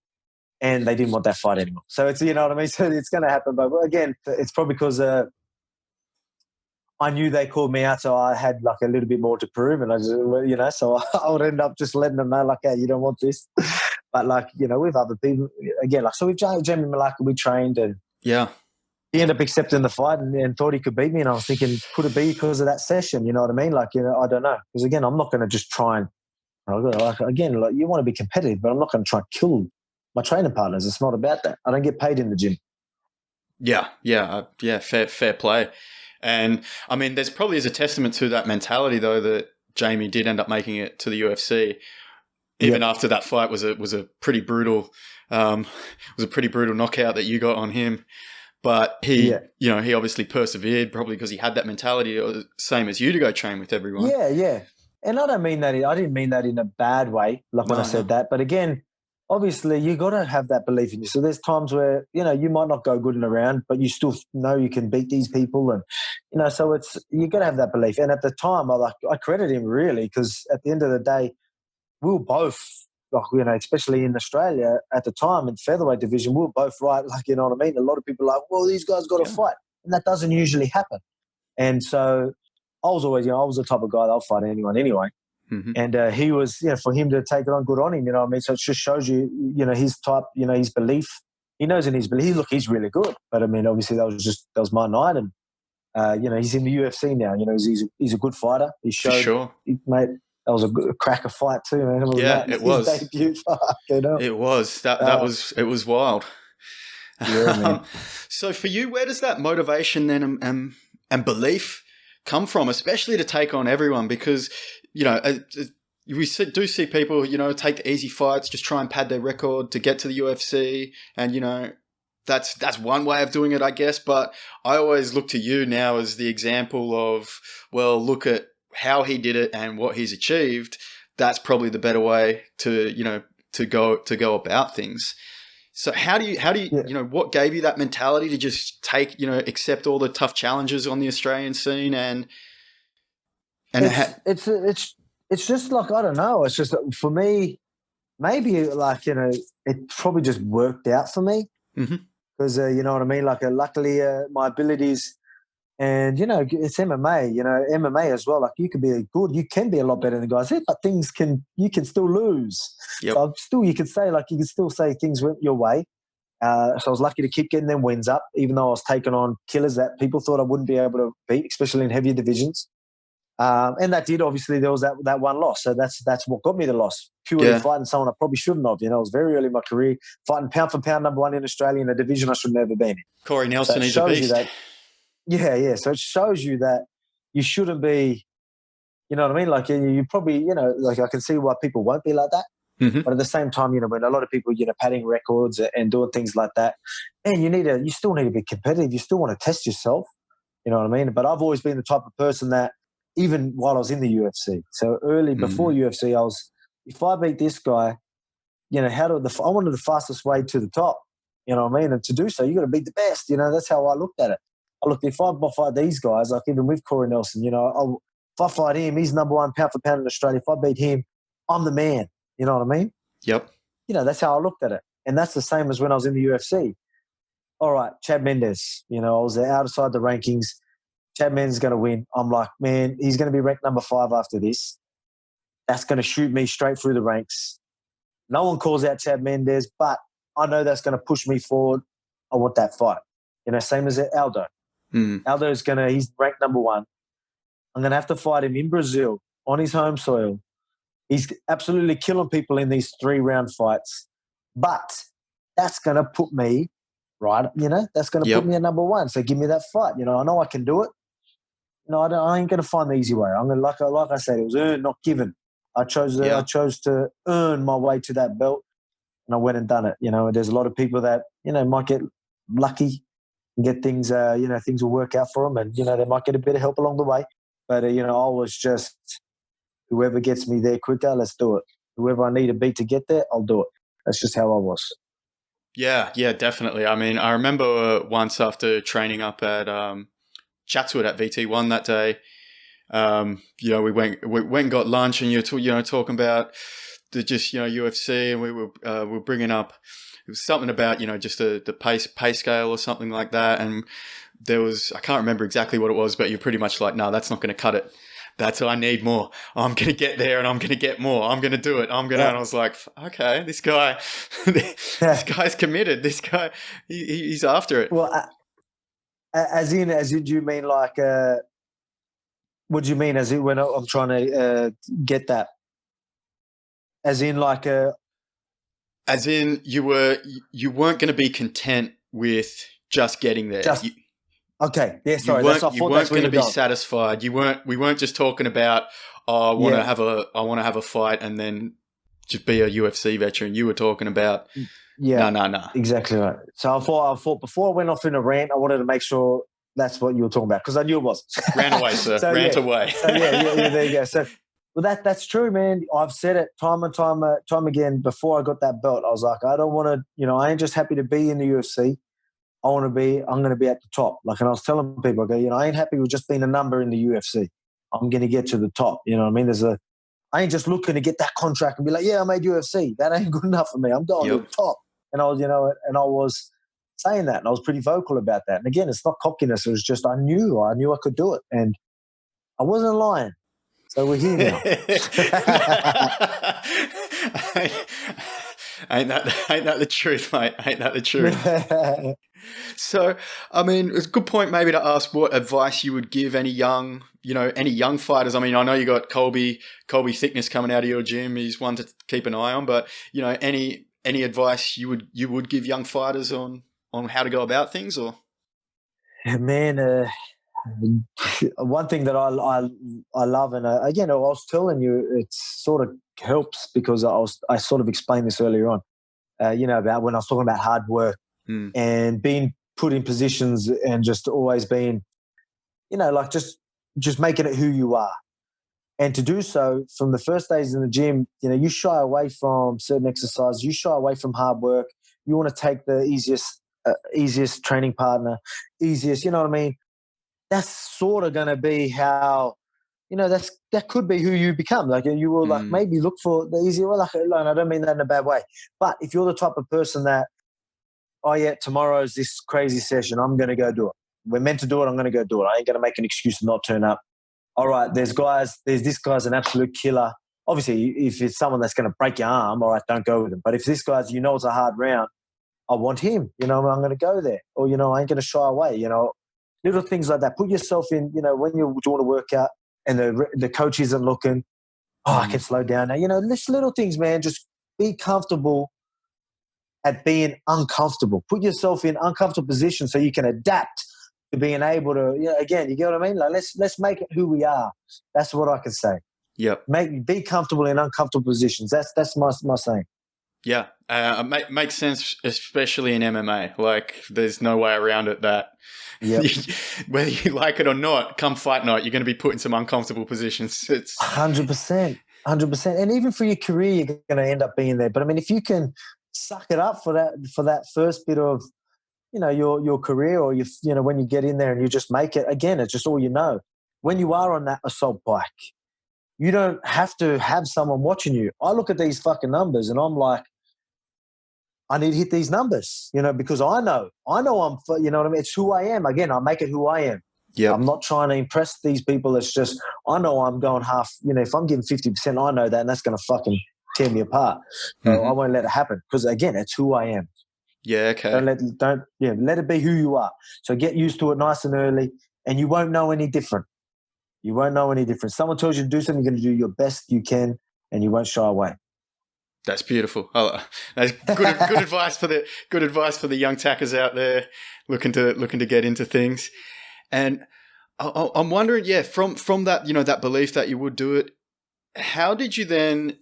and they didn't want that fight anymore. So it's, you know what I mean? So it's going to happen. But again, it's probably because I knew they called me out, so I had like a little bit more to prove, and I just, you know, so I would end up just letting them know, like, hey, you don't want this. But like, you know, with other people, again, like, so with Jamie Mullarkey, we trained, and he ended up accepting the fight and thought he could beat me, and I was thinking, could it be because of that session? You know what I mean? Like, you know, I don't know, because again, I'm not going to just try and, like, again, like, you want to be competitive, but I'm not going to try and kill my training partners. It's not about that. I don't get paid in the gym. Yeah, fair play. And I mean, there's probably is a testament to that mentality, though, that Jamie did end up making it to the UFC. Even after that fight was a pretty brutal, knockout that you got on him. But he obviously persevered, probably because he had that mentality, same as you, to go train with everyone. Yeah. And I didn't mean that in a bad way, like when I said that. But again, obviously, you got to have that belief in you. So there's times where, you know, you might not go good in a round, but you still know you can beat these people. And, you know, so you got to have that belief. And at the time, I credit him really, because at the end of the day, we were both, like, you know, especially in Australia at the time in featherweight division, we were both right. Like, you know what I mean? A lot of people are like, well, these guys got to fight. And that doesn't usually happen. And so I was always, you know, I was the type of guy that'll fight anyone anyway. Mm-hmm. And he was, you know, for him to take it on, good on him, you know what I mean? So it just shows you, you know, his type, you know, his belief. He knows in his belief, look, he's really good. But I mean, obviously that was my night. And, you know, he's in the UFC now. You know, he's a good fighter. He showed, for sure. Mate, that was a cracker fight too, man. It was. His debut fight, you know? It was. It was wild. Yeah, man. So for you, where does that motivation then and belief come from, especially to take on everyone? Because, you know, we do see people, you know, take the easy fights, just try and pad their record to get to the UFC. And, you know, that's one way of doing it, I guess. But I always look to you now as the example of, well, look at how he did it and what he's achieved. That's probably the better way to, you know, to go about things. So how do you, you know, what gave you that mentality to just take, you know, accept all the tough challenges on the Australian scene and it's just like, I don't know. It's just, for me, maybe like, you know, it probably just worked out for me because, you know what I mean? Like, luckily my abilities, and, you know, it's MMA, you know, MMA as well. Like, you can be you can be a lot better than guys, but you can still lose. Yep. So you can still say things went your way. So I was lucky to keep getting them wins up, even though I was taking on killers that people thought I wouldn't be able to beat, especially in heavier divisions. And that did, obviously, there was that one loss. So that's what got me the loss, purely fighting someone I probably shouldn't have. You know, it was very early in my career, fighting pound for pound number one in Australia in a division I should have never been in. Corey Nelson, he's a beast. Yeah. So it shows you that you shouldn't be, you know what I mean? Like, you probably, you know, like, I can see why people won't be like that. Mm-hmm. But at the same time, you know, when a lot of people, you know, padding records and doing things like that, and you still need to be competitive. You still want to test yourself. You know what I mean? But I've always been the type of person that, even while I was in the UFC, so early before UFC, if I beat this guy, you know, I wanted the fastest way to the top. You know what I mean? And to do so, you got to beat the best. You know, that's how I looked at it. If I fight these guys, like even with Corey Nelson, you know, if I fight him, he's number one pound for pound in Australia. If I beat him, I'm the man. You know what I mean? Yep. You know, that's how I looked at it. And that's the same as when I was in the UFC. All right, Chad Mendes, you know, I was outside the rankings. Chad Mendes is going to win. I'm like, man, he's going to be ranked number 5 after this. That's going to shoot me straight through the ranks. No one calls out Chad Mendes, but I know that's going to push me forward. I want that fight. Same as Aldo. Aldo's he's ranked number 1. I'm going to have to fight him in Brazil on his home soil. He's absolutely killing people in these 3-round fights. But that's going to put me, right, that's going to put me at number 1. So give me that fight. I know I can do it. I ain't going to find the easy way. I'm going to, like I said, it was earned, not given. I chose to earn my way to that belt, and I went and done it. There's a lot of people that, might get lucky and get things, things will work out for them, and, they might get a bit of help along the way. But, I was just, whoever gets me there quicker, let's do it. Whoever I need to beat to get there, I'll do it. That's just how I was. Yeah, definitely. I mean, I remember once after training up at Chatswood at VT1 that day, we went and got lunch, and you're talking about the UFC, and we were bringing up, it was something about just the pay scale or something like that, and there was, I can't remember exactly what it was, but you're pretty much like, no, that's not going to cut it. I need more. I'm going to get there, and I'm going to get more. I'm going to do it. And I was like, okay, this guy's committed. This guy, he's after it. Well, as in, do you mean like, what do you mean as in when I'm trying to get that? As in like as in you weren't going to be content with just getting there. Okay. Yeah. Sorry. You weren't going to be satisfied. We weren't just talking about, I want to have a fight and then just be a UFC veteran. You were talking about, no. Exactly right. So I thought before I went off in a rant, I wanted to make sure that's what you were talking about, because I knew it was. Ran away, sir. Rant away. So there you go. So, well, that's true, man. I've said it time and time again. Before I got that belt, I was like, I don't want to. I ain't just happy to be in the UFC. I'm going to be at the top. And I was telling people, I go, I ain't happy with just being a number in the UFC. I'm going to get to the top. You know what I mean? I ain't just looking to get that contract and be like, yeah, I made UFC. That ain't good enough for me. I'm going to the top. And I was, saying that, and I was pretty vocal about that. And again, it's not cockiness. It was just, I knew I could do it. And I wasn't lying. So we're here now. Ain't that the truth, mate? Ain't that the truth? So, I mean, it's a good point maybe to ask what advice you would give any young fighters. I mean, I know you got Colby Thickness coming out of your gym. He's one to keep an eye on, but any advice you would give young fighters on how to go about things, or? Man, one thing that I love, and again, I was telling you, it sort of helps because I sort of explained this earlier on, about when I was talking about hard work and being put in positions and just always being, just making it who you are. And to do so from the first days in the gym, you shy away from certain exercises, you shy away from hard work. You want to take the easiest training partner, you know what I mean? That's sort of going to be how, that could be who you become. You will maybe look for the easier way. I don't mean that in a bad way. But if you're the type of person that, oh yeah, tomorrow's this crazy session, I'm going to go do it. We're meant to do it, I'm going to go do it. I ain't going to make an excuse to not turn up. All right, this guy's an absolute killer. Obviously, if it's someone that's going to break your arm, all right, don't go with him. But if this guy's, it's a hard round, I want him. I'm going to go there. Or, I ain't going to shy away. Little things like that. Put yourself in, when you're doing a workout and the coach isn't looking, I can slow down now. Just little things, man. Just be comfortable at being uncomfortable. Put yourself in uncomfortable positions so you can adapt to being able to, again, you get what I mean? Let's make it who we are. That's what I can say. Yep. Be comfortable in uncomfortable positions. That's my saying. Yeah. Makes sense, especially in MMA. There's no way around it that whether you like it or not, come fight night, you're going to be put in some uncomfortable positions. It's 100%. And even for your career, you're going to end up being there. But I mean, if you can suck it up for that first bit of, your career, or when you get in there and you just make it, again, it's just all you know. When you are on that assault bike, you don't have to have someone watching you. I look at these fucking numbers and I'm like, I need to hit these numbers, because I know I'm, what I mean? It's who I am. Again, I make it who I am. Yeah. I'm not trying to impress these people. It's just, I know I'm going half, if I'm giving 50%, I know that, and that's going to fucking tear me apart. So I won't let it happen because, again, it's who I am. Yeah, okay. Let it be who you are. So get used to it nice and early, and you won't know any different. You won't know any different. Someone tells you to do something, you're going to do your best you can, and you won't shy away. That's beautiful. Oh, that's good advice for the young tackers out there looking to get into things. And I'm wondering, from that, that belief that you would do it, how did you then,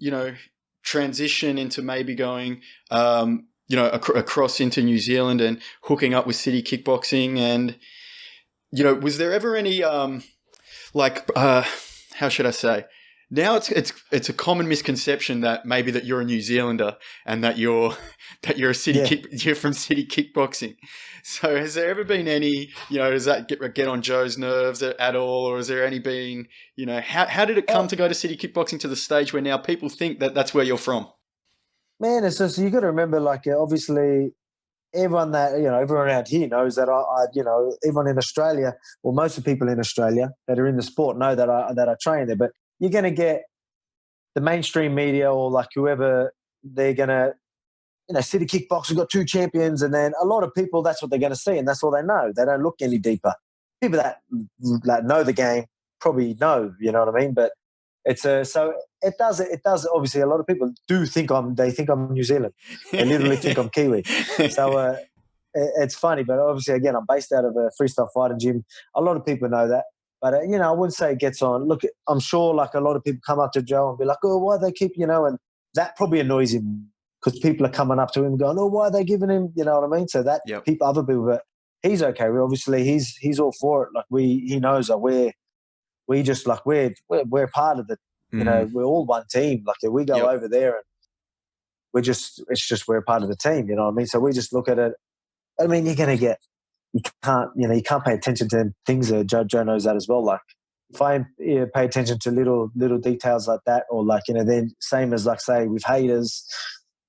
transition into maybe going, across into New Zealand and hooking up with City Kickboxing? And, was there ever any, how should I say? Now it's a common misconception that maybe that you're a New Zealander and that you're a you're from City Kickboxing. So has there ever been any, does that get on Joe's nerves at all, or has there any been, how did it come to go to City Kickboxing to the stage where now people think that that's where you're from? Man, it's just, you got to remember, obviously everyone everyone out here knows that I everyone in Australia, or most of the people in Australia that are in the sport know that I train there. But you're going to get the mainstream media or whoever, they're going to, City Kickboxing got 2 champions, and then a lot of people, that's what they're going to see, and that's all they know. They don't look any deeper. People that know the game probably know, you know what I mean? But it's so it does obviously a lot of people do think I'm New Zealand. They literally think I'm Kiwi. So it's funny, but obviously again, I'm based out of a Freestyle Fighting Gym. A lot of people know that. But, I wouldn't say it gets on. Look, I'm sure a lot of people come up to Joe and be like, oh, why they keep, and that probably annoys him because people are coming up to him going, oh, why are they giving him, you know what I mean? So that other people, but he's okay. Obviously he's all for it. He knows that we're just we're part of the, we're all one team. We go over there and it's just we're part of the team, you know what I mean? So we just look at it. I mean, you can't pay attention to things that Joe knows that as well. If I pay attention to little details like that, or then same as say with haters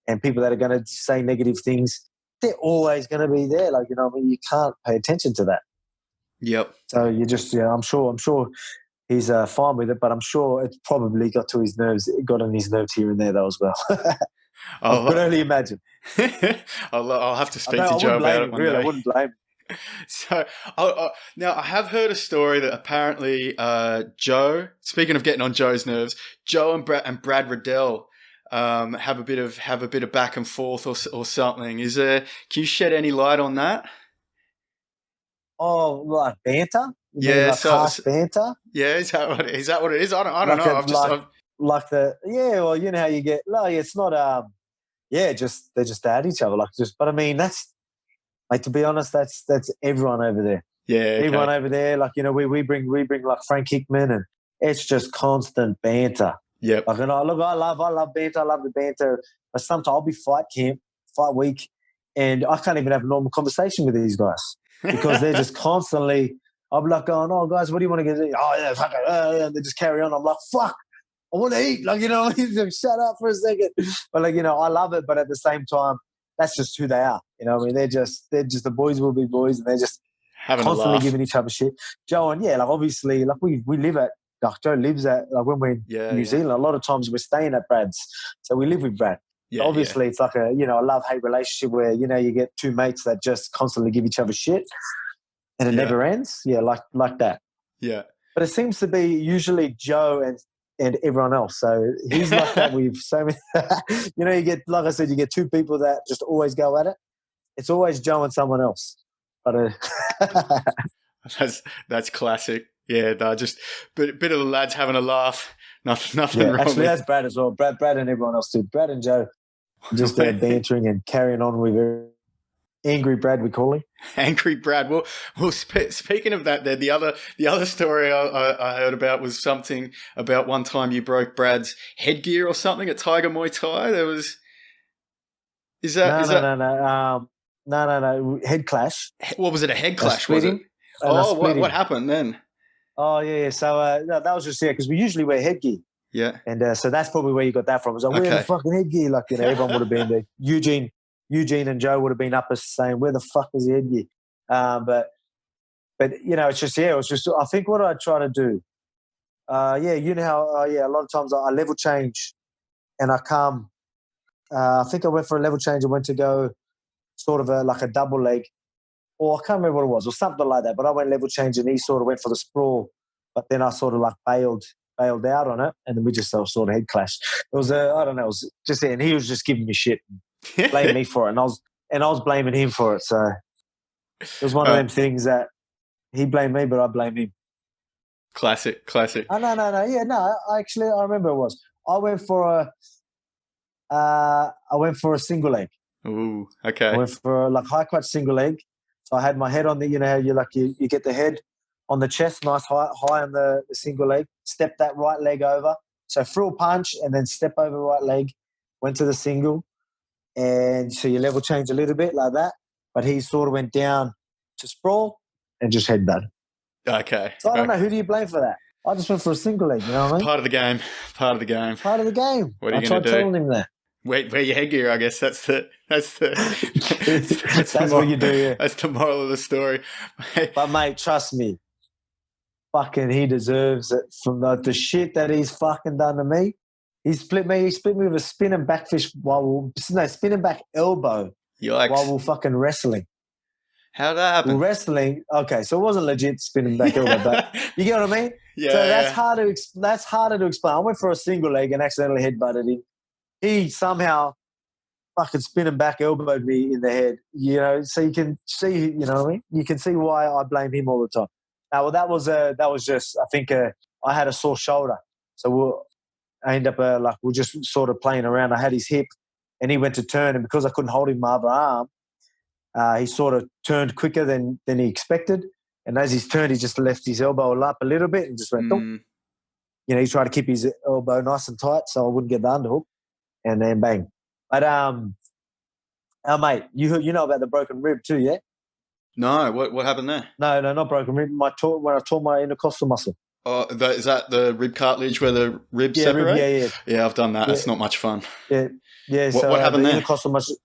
and people that are going to say negative things, they're always going to be there. You can't pay attention to that. Yep. So you just, I'm sure he's fine with it, but I'm sure it probably got to his nerves. It got on his nerves here and there though as well. I could only imagine. I'll have to speak to Joe about it one day. I wouldn't blame him. So now I have heard a story that apparently Joe, speaking of getting on Joe's nerves, Joe and Brad Riddell have a bit of back and forth or something. Can you shed any light on that? Oh, banter? Harsh banter? Yeah, is that what it is? I don't know. Well, you know how you get. No, it's not. They just at each other But I mean, that's. To be honest, that's everyone over there. Yeah, okay. Everyone over there. We bring Frank Hickman, and it's just constant banter. Yep. I love banter. I love the banter. But sometimes I'll be fight week, and I can't even have a normal conversation with these guys because they're just constantly. I'll be going, oh guys, what do you want to get? Oh yeah, fuck it. And they just carry on. I'm like, fuck, I want to eat. Shut up for a second. But I love it. But at the same time, that's just who they are. I mean, they're just the boys will be boys, and they're just having constantly giving each other shit. Joe and obviously, we live at Joe lives at when we're in New Zealand. A lot of times we're staying at Brad's, so we live with Brad. Yeah, so obviously, it's a love-hate relationship where you get 2 mates that just constantly give each other shit, and it never ends. Yeah, like that. Yeah, but it seems to be usually Joe and everyone else. So he's like that with so many. You get, like I said, you get 2 people that just always go at it. It's always Joe and someone else. But that's classic. Yeah, just bit of the lads having a laugh. Nothing wrong. Actually, that's Brad as well. Brad and everyone else too. Brad and Joe just bantering and carrying on with it. Angry Brad, we call him. Angry Brad. Well. Speaking of that, the other story I heard about was something about one time you broke Brad's headgear or something at Tiger Muay Thai. There was. No. Head clash. What was it? A head clash? Was it? Oh, what happened then? Oh yeah. So that was just because we usually wear headgear. Yeah. And so that's probably where you got that from. It was where the fucking headgear? Everyone would have been there. Eugene and Joe would have been up as saying, where the fuck is the headgear? But it's just, it was just, I think what I try to do, how, a lot of times I level change and I come, I think I went for a level change. I went to go sort of like a double leg, or I can't remember what it was, or something like that. But I went level change, and he sort of went for the sprawl. But then I sort of like bailed out on it, and then we just sort of head clashed. It was I don't know, it was just and he was just giving me shit, blaming me for it, and I was blaming him for it. So it was one of them things that he blamed me, but I blamed him. Classic. Oh, no. Yeah, no. Actually, I remember it was. I went for a single leg. Ooh, okay. I went for like high crotch single leg. So I had my head on the, how you get the head on the chest, nice high on the single leg. Step that right leg over. So frill punch and then step over right leg. Went to the single, and so you level change a little bit like that. But he sort of went down to sprawl and just headbutt. Okay. So I don't know, who do you blame for that? I just went for a single leg, you know what I mean? Part of the game. Part of the game. What are you going to do? I tried telling him that. Wear your headgear, I guess. That's That's what you do, yeah. That's the moral of the story. But mate, trust me, fucking he deserves it from the shit that he's fucking done to me. He split me with a spinning back spinning back elbow. Yikes. While we were fucking wrestling. How'd that happen? We're wrestling. Okay, so it wasn't legit spinning back elbow, but you get what I mean? Yeah. So that's harder to explain. I went for a single leg and accidentally headbutted him. He somehow fucking spinning back elbowed me in the head. You know, so you can see, you know what I mean? You can see why I blame him all the time. Now, well, that was just, I think I had a sore shoulder. So I ended up we're just sort of playing around. I had his hip and he went to turn, and because I couldn't hold him with my other arm, he sort of turned quicker than he expected. And as he's turned, he just left his elbow up a little bit and just went, You know, he tried to keep his elbow nice and tight so I wouldn't get the underhook. And then bang. But, mate, you know about the broken rib too, yeah? No, what happened there? No, not broken rib. When I tore my intercostal muscle. Oh, is that the rib cartilage where the ribs separate? Yeah, I've done that. Yeah. It's not much fun. Yeah. What happened there? Intercostal muscle.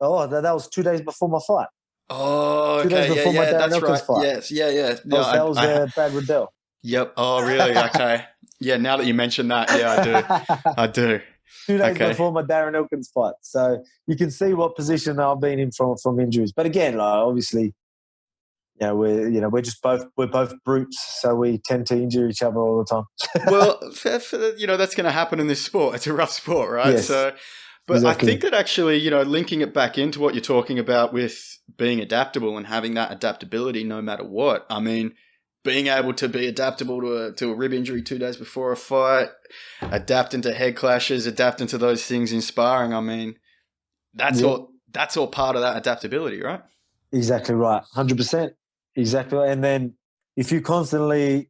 Oh, that was 2 days before my fight. Oh, okay. 2 days before my Darren that's right. Fight. Yes, yeah. That was Brad Riddell. Yep. Oh, really? Okay. Yeah, now that you mentioned that, yeah, I do. 2 days before my Darren Elkins fight. So you can see what position I've been in from injuries. But again, like, obviously, we're both brutes, so we tend to injure each other all the time. Well, that's going to happen in this sport. It's a rough sport, right? Yes, so, but exactly. I think that actually, linking it back into what you're talking about with being adaptable and having that adaptability no matter what. I mean, being able to be adaptable to a rib injury 2 days before a fight, adapting to head clashes, adapting to those things in sparring. I mean, that's all part of that adaptability, right? Exactly right, 100%. Exactly. And then if you constantly,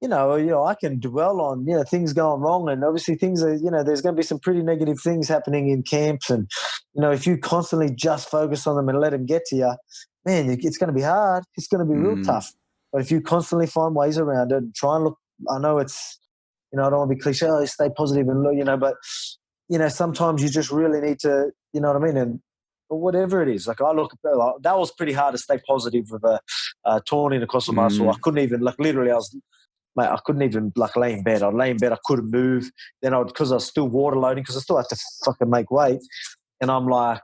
I can dwell on, things going wrong, and obviously things are, there's going to be some pretty negative things happening in camps. And, if you constantly just focus on them and let them get to you, man, it's going to be hard. It's going to be real tough. But if you constantly find ways around it and try and look, I know it's, I don't want to be cliche, stay positive and look, but, sometimes you just really need to, you know what I mean? And whatever it is, like I look, that was pretty hard to stay positive with a torn intercostal muscle. I couldn't even, literally, I couldn't even lay in bed. I'd lay in bed, I couldn't move. Then because I was still water loading, because I still have to fucking make weight. And I'm like,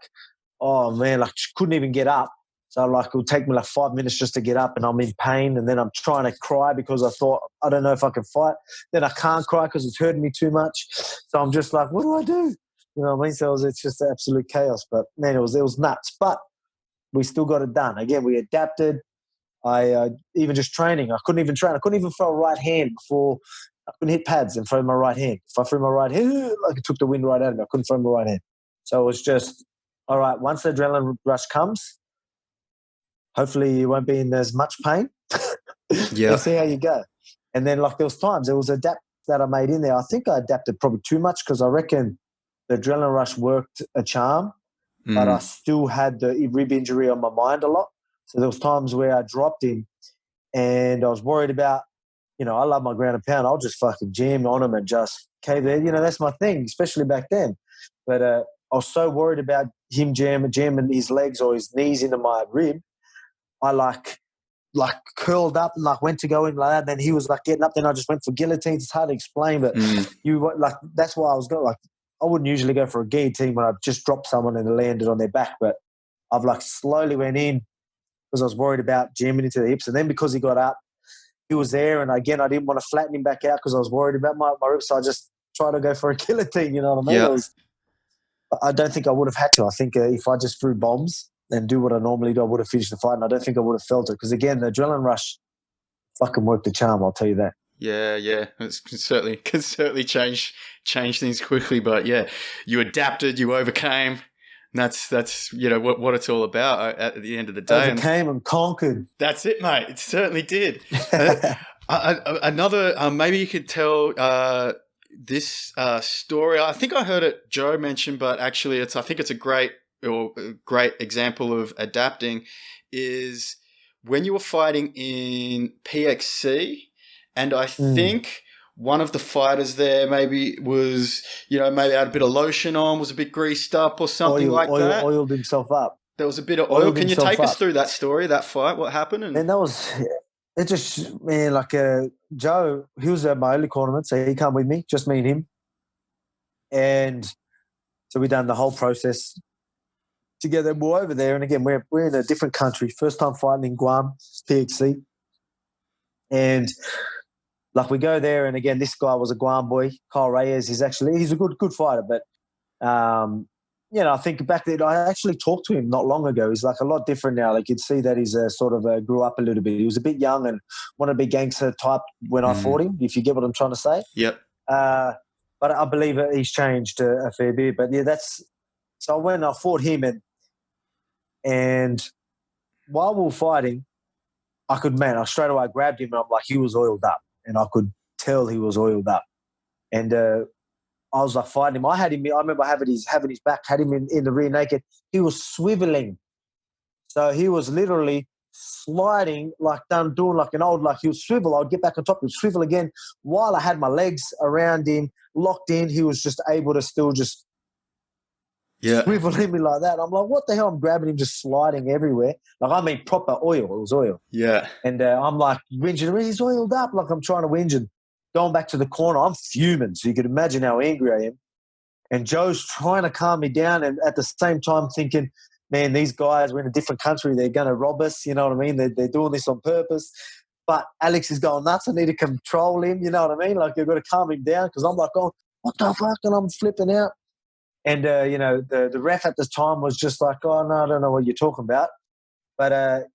oh man, couldn't even get up. So it would take me 5 minutes just to get up, and I'm in pain. And then I'm trying to cry because I thought, I don't know if I can fight. Then I can't cry because it's hurting me too much. So I'm just like, what do I do? You know what I mean? So it's just absolute chaos. But man, it was nuts. But we still got it done. Again, we adapted. Even just training, I couldn't even train. I couldn't even throw a right hand before. I couldn't hit pads and throw my right hand. If I threw my right hand, it took the wind right out of me. I couldn't throw my right hand. So it was just, all right, once the adrenaline rush comes, hopefully you won't be in as much pain. Yeah. We'll see how you go. And then there was adapt that I made in there. I think I adapted probably too much because I reckon the adrenaline rush worked a charm, but I still had the rib injury on my mind a lot. So there was times where I dropped him and I was worried about, I love my ground and pound. I'll just fucking jam on him and just cave there. That's my thing, especially back then. But I was so worried about him jamming his legs or his knees into my rib. I curled up and went to go in like that. Then he was getting up. Then I just went for guillotines. It's hard to explain, but that's why I was going. I wouldn't usually go for a guillotine when I just dropped someone and landed on their back, but I've like slowly went in because I was worried about jamming into the hips. And then because he got up, he was there. And again, I didn't want to flatten him back out because I was worried about my ribs. So I just tried to go for a guillotine, you know what I mean? Yeah. I don't think I would have had to. I think if I just threw bombs and do what I normally do, I would have finished the fight. And I don't think I would have felt it. Because again, the adrenaline rush fucking worked the charm, I'll tell you that. Yeah. It can certainly change things quickly. But yeah, you adapted, you overcame. And that's what it's all about at the end of the day. Overcame and conquered. That's it, mate. It certainly did. Another, maybe you could tell this story. I think I heard it Joe mention, but actually, I think it's a great example of adapting. Is when you were fighting in PXC, and I think one of the fighters there maybe was, maybe had a bit of lotion on, was a bit greased up or something that. Oiled himself up. There was a bit of oil. Can you take us through that story, that fight? What happened? And that was, it just, man, like Joe, he was at my early tournament, so he came with me, just me and him. And so we done the whole process together. We're over there, and again, we're in a different country. First time fighting in Guam, PXC. And like we go there, and again, this guy was a Guam boy, Kyle Reyes. He's a good fighter, but I think back then I actually talked to him not long ago. He's like a lot different now. Like you'd see that he's sort of grew up a little bit. He was a bit young and wanted to be gangster type when I fought him. If you get what I'm trying to say. Yep. But I believe he's changed a fair bit. But yeah, so when I fought him and while we were fighting, I straight away grabbed him and I'm like, he was oiled up. And I could tell he was oiled up. And I was like fighting him. I remember having his back, had him in the rear naked. He was swiveling. So he was literally sliding, like doing like an old, like he would swivel. I would get back on top, he would swivel again. While I had my legs around him, locked in, he was just able to still just swivel in me like that. I'm like, what the hell? I'm grabbing him, just sliding everywhere. Like, I mean, proper oil. It was oil. Yeah. And I'm like, whinging, he's oiled up. Like, I'm trying to whinge and going back to the corner. I'm fuming. So you can imagine how angry I am. And Joe's trying to calm me down. And at the same time thinking, man, these guys, we're in a different country. They're going to rob us. You know what I mean? They're doing this on purpose. But Alex is going nuts. I need to control him. You know what I mean? Like, you've got to calm him down because I'm like, oh, what the fuck? And I'm flipping out. And, the ref at the time was just like, oh, no, I don't know what you're talking about. But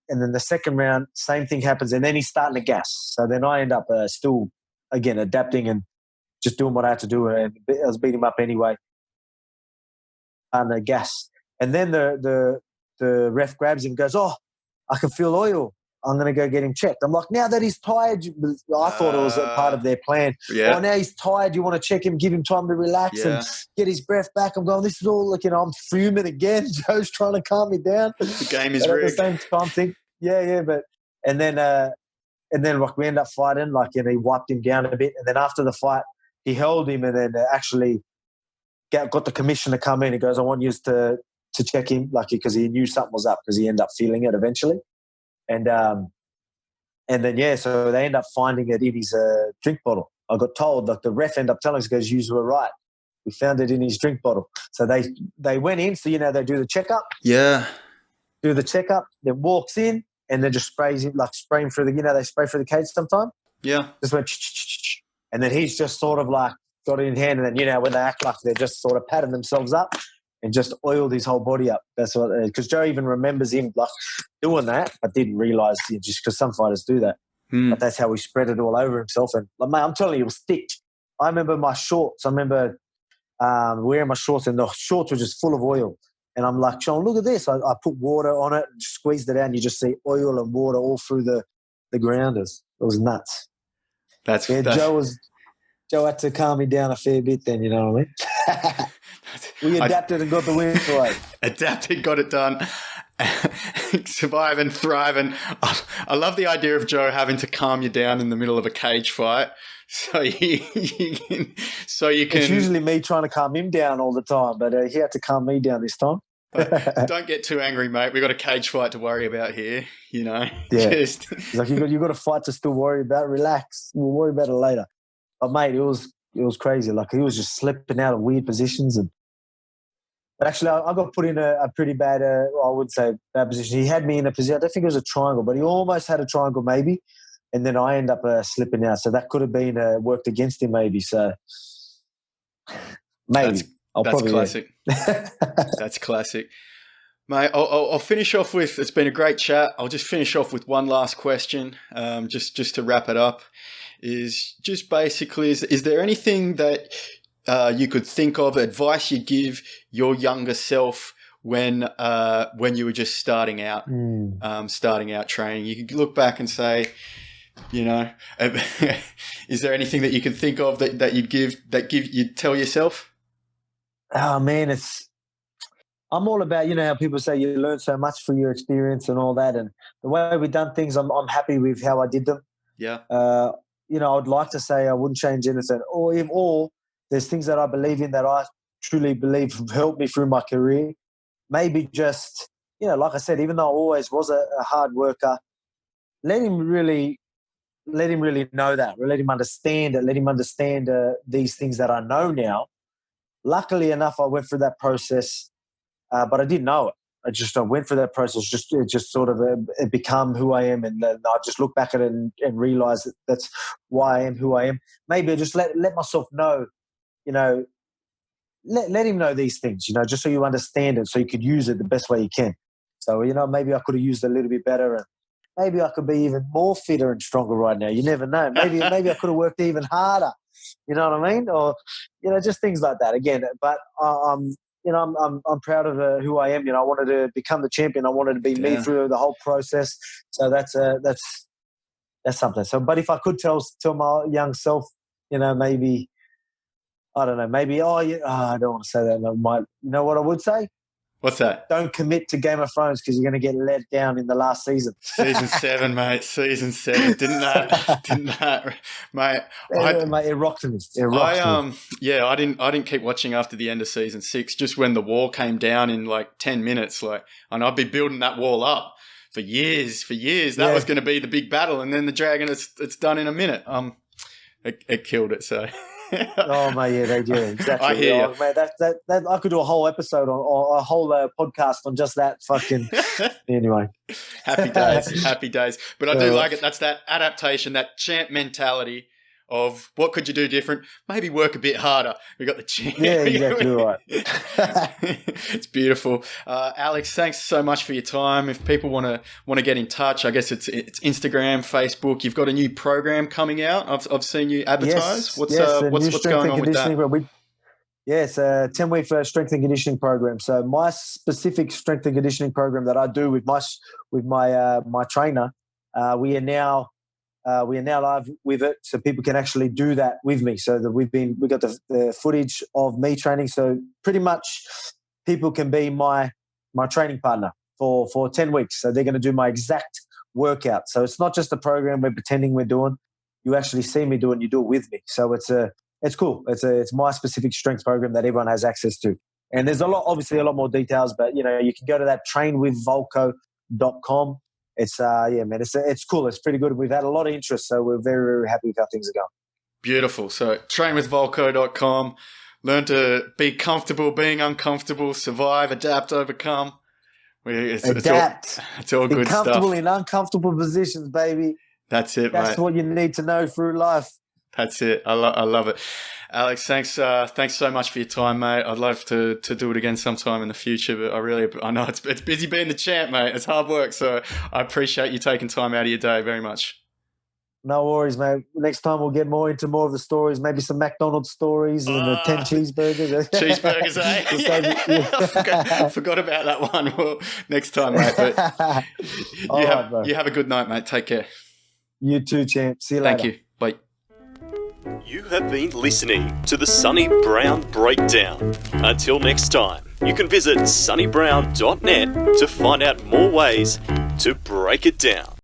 and then the second round, same thing happens. And then he's starting to gas. So then I end up still, again, adapting and just doing what I had to do. And I was beating him up anyway. And gas. And then the ref grabs him and goes, oh, I can feel oil. I'm going to go get him checked. I'm like, now that he's tired, I thought it was a part of their plan. Yeah. Oh, now he's tired. You want to check him, give him time to relax and get his breath back. I'm going, this is all, like, I'm fuming again. Joe's trying to calm me down. The game is rigged. rigged. At the same time, but and then like we end up fighting, like, he wiped him down a bit. And then after the fight, he held him and then actually got the commissioner to come in. He goes, I want you to check him, like, because he knew something was up because he ended up feeling it eventually. And then, so they end up finding it in his drink bottle. I got told, like, the ref ended up telling us, goes, you were right. We found it in his drink bottle. So they went in, so, they do the checkup. Yeah. Do the checkup, then walks in and then just sprays him, like spraying through they spray through the cage sometime. Yeah. Just went, and then he's just sort of like got it in hand. And then, when they act like they're just sort of patting themselves up and just oiled his whole body up. That's what, because Joe even remembers him like doing that, but didn't realise just because some fighters do that. But that's how he spread it all over himself. And like, mate, I'm telling you, it was thick. I remember my shorts. I remember wearing my shorts, and the shorts were just full of oil. And I'm like, Sean, look at this. I put water on it and squeezed it out, and you just see oil and water all through the grounders. It was nuts. Joe had to calm me down a fair bit then, you know what I mean? We adapted and got the win for it. Adapted, got it done. Survive and thrive. And I love the idea of Joe having to calm you down in the middle of a cage fight. So you can. It's usually me trying to calm him down all the time, but he had to calm me down this time. Don't get too angry, mate. We've got a cage fight to worry about here, Yeah. It's like you got a fight to still worry about. Relax. We'll worry about it later. But mate, it was crazy. Like, he was just slipping out of weird positions, and But actually, I got put in a pretty bad, I would say, bad position. He had me in a position, I don't think it was a triangle, but he almost had a triangle maybe. And then I end up slipping out. So that could have been worked against him maybe. So maybe. That's classic. That's classic. Mate, I'll finish off with, it's been a great chat. I'll just finish off with one last question, just to wrap it up. Is just basically, is there anything that you could think of, advice you give your younger self when you were just starting out training? You could look back and say, is there anything that you can think of that you'd tell yourself? Oh man, I'm all about, how people say you learn so much through your experience and all that, and the way we've done things, I'm happy with how I did them. Yeah. I'd like to say I wouldn't change anything, or there's things that I believe in that I truly believe have helped me through my career. Maybe just, like I said, even though I always was a hard worker, let him really know that, let him understand it, let him understand these things that I know now. Luckily enough, I went through that process, but I didn't know it. I went through that process. It just sort of it become who I am, and I just look back at it and realize that that's why I am who I am. Maybe I just let myself know, let him know these things, just so you understand it, so you could use it the best way you can. So, maybe I could have used it a little bit better, and maybe I could be even more fitter and stronger right now. You never know. Maybe I could have worked even harder. You know what I mean? Or, just things like that. Again, but I'm proud of who I am. I wanted to become the champion. I wanted to be me through the whole process. So that's something. So, but if I could tell my young self, maybe, I don't know, maybe, I don't want to say that. You know what I would say? What's that? Don't commit to Game of Thrones because you're going to get let down in the last season. Season 7, mate. Season 7. Didn't that, mate? Mate, it rocked me. I didn't keep watching after the end of season 6. Just when the wall came down in like 10 minutes, and I'd be building that wall up for years. That was going to be the big battle, and then the dragon, it's done in a minute. It killed it. So. Oh mate, they do exactly. I hear you. Mate, that I could do a whole episode or a whole podcast on just that. Fucking anyway. Happy days. But I do like it. That's that adaptation, that champ mentality of what could you do different? Maybe work a bit harder. We got the champ. Yeah, exactly right. It's beautiful. Alex, thanks so much for your time. If people want to get in touch, I guess it's Instagram, Facebook. You've got a new program coming out. I've seen you advertise. What's going on with that? It's a 10-week strength and conditioning program. So my specific strength and conditioning program that I do with my trainer, we are now live with it, so people can actually do that with me. So that we got the footage of me training. So pretty much people can be my training partner for 10 weeks. So they're going to do my exact workout. So it's not just a program we're pretending we're doing. You actually see me do it, and you do it with me. So it's cool. It's my specific strength program that everyone has access to. And there's obviously a lot more details, but you can go to that trainwithvolko.com. It's man, it's cool. It's pretty good. We've had a lot of interest, so we're very, very happy with how things are going. Beautiful. So trainwithvolko.com. Learn to be comfortable being uncomfortable, survive, adapt, overcome. Adapt. It's all good stuff. Be comfortable in uncomfortable positions, baby. That's it, That's mate. what you need to know through life. That's it. I love it. Alex, thanks so much for your time, mate. I'd love to do it again sometime in the future, but I know it's busy being the champ, mate. It's hard work, so I appreciate you taking time out of your day very much. No worries, mate. Next time we'll get into more of the stories, maybe some McDonald's stories and the 10 cheeseburgers. Cheeseburgers, eh? I forgot about that one. Well, next time, mate. But you have a good night, mate. Take care. You too, champ. See you later. Thank you. Bye. You have been listening to the Sonny Brown Breakdown. Until next time, you can visit sonnybrown.net to find out more ways to break it down.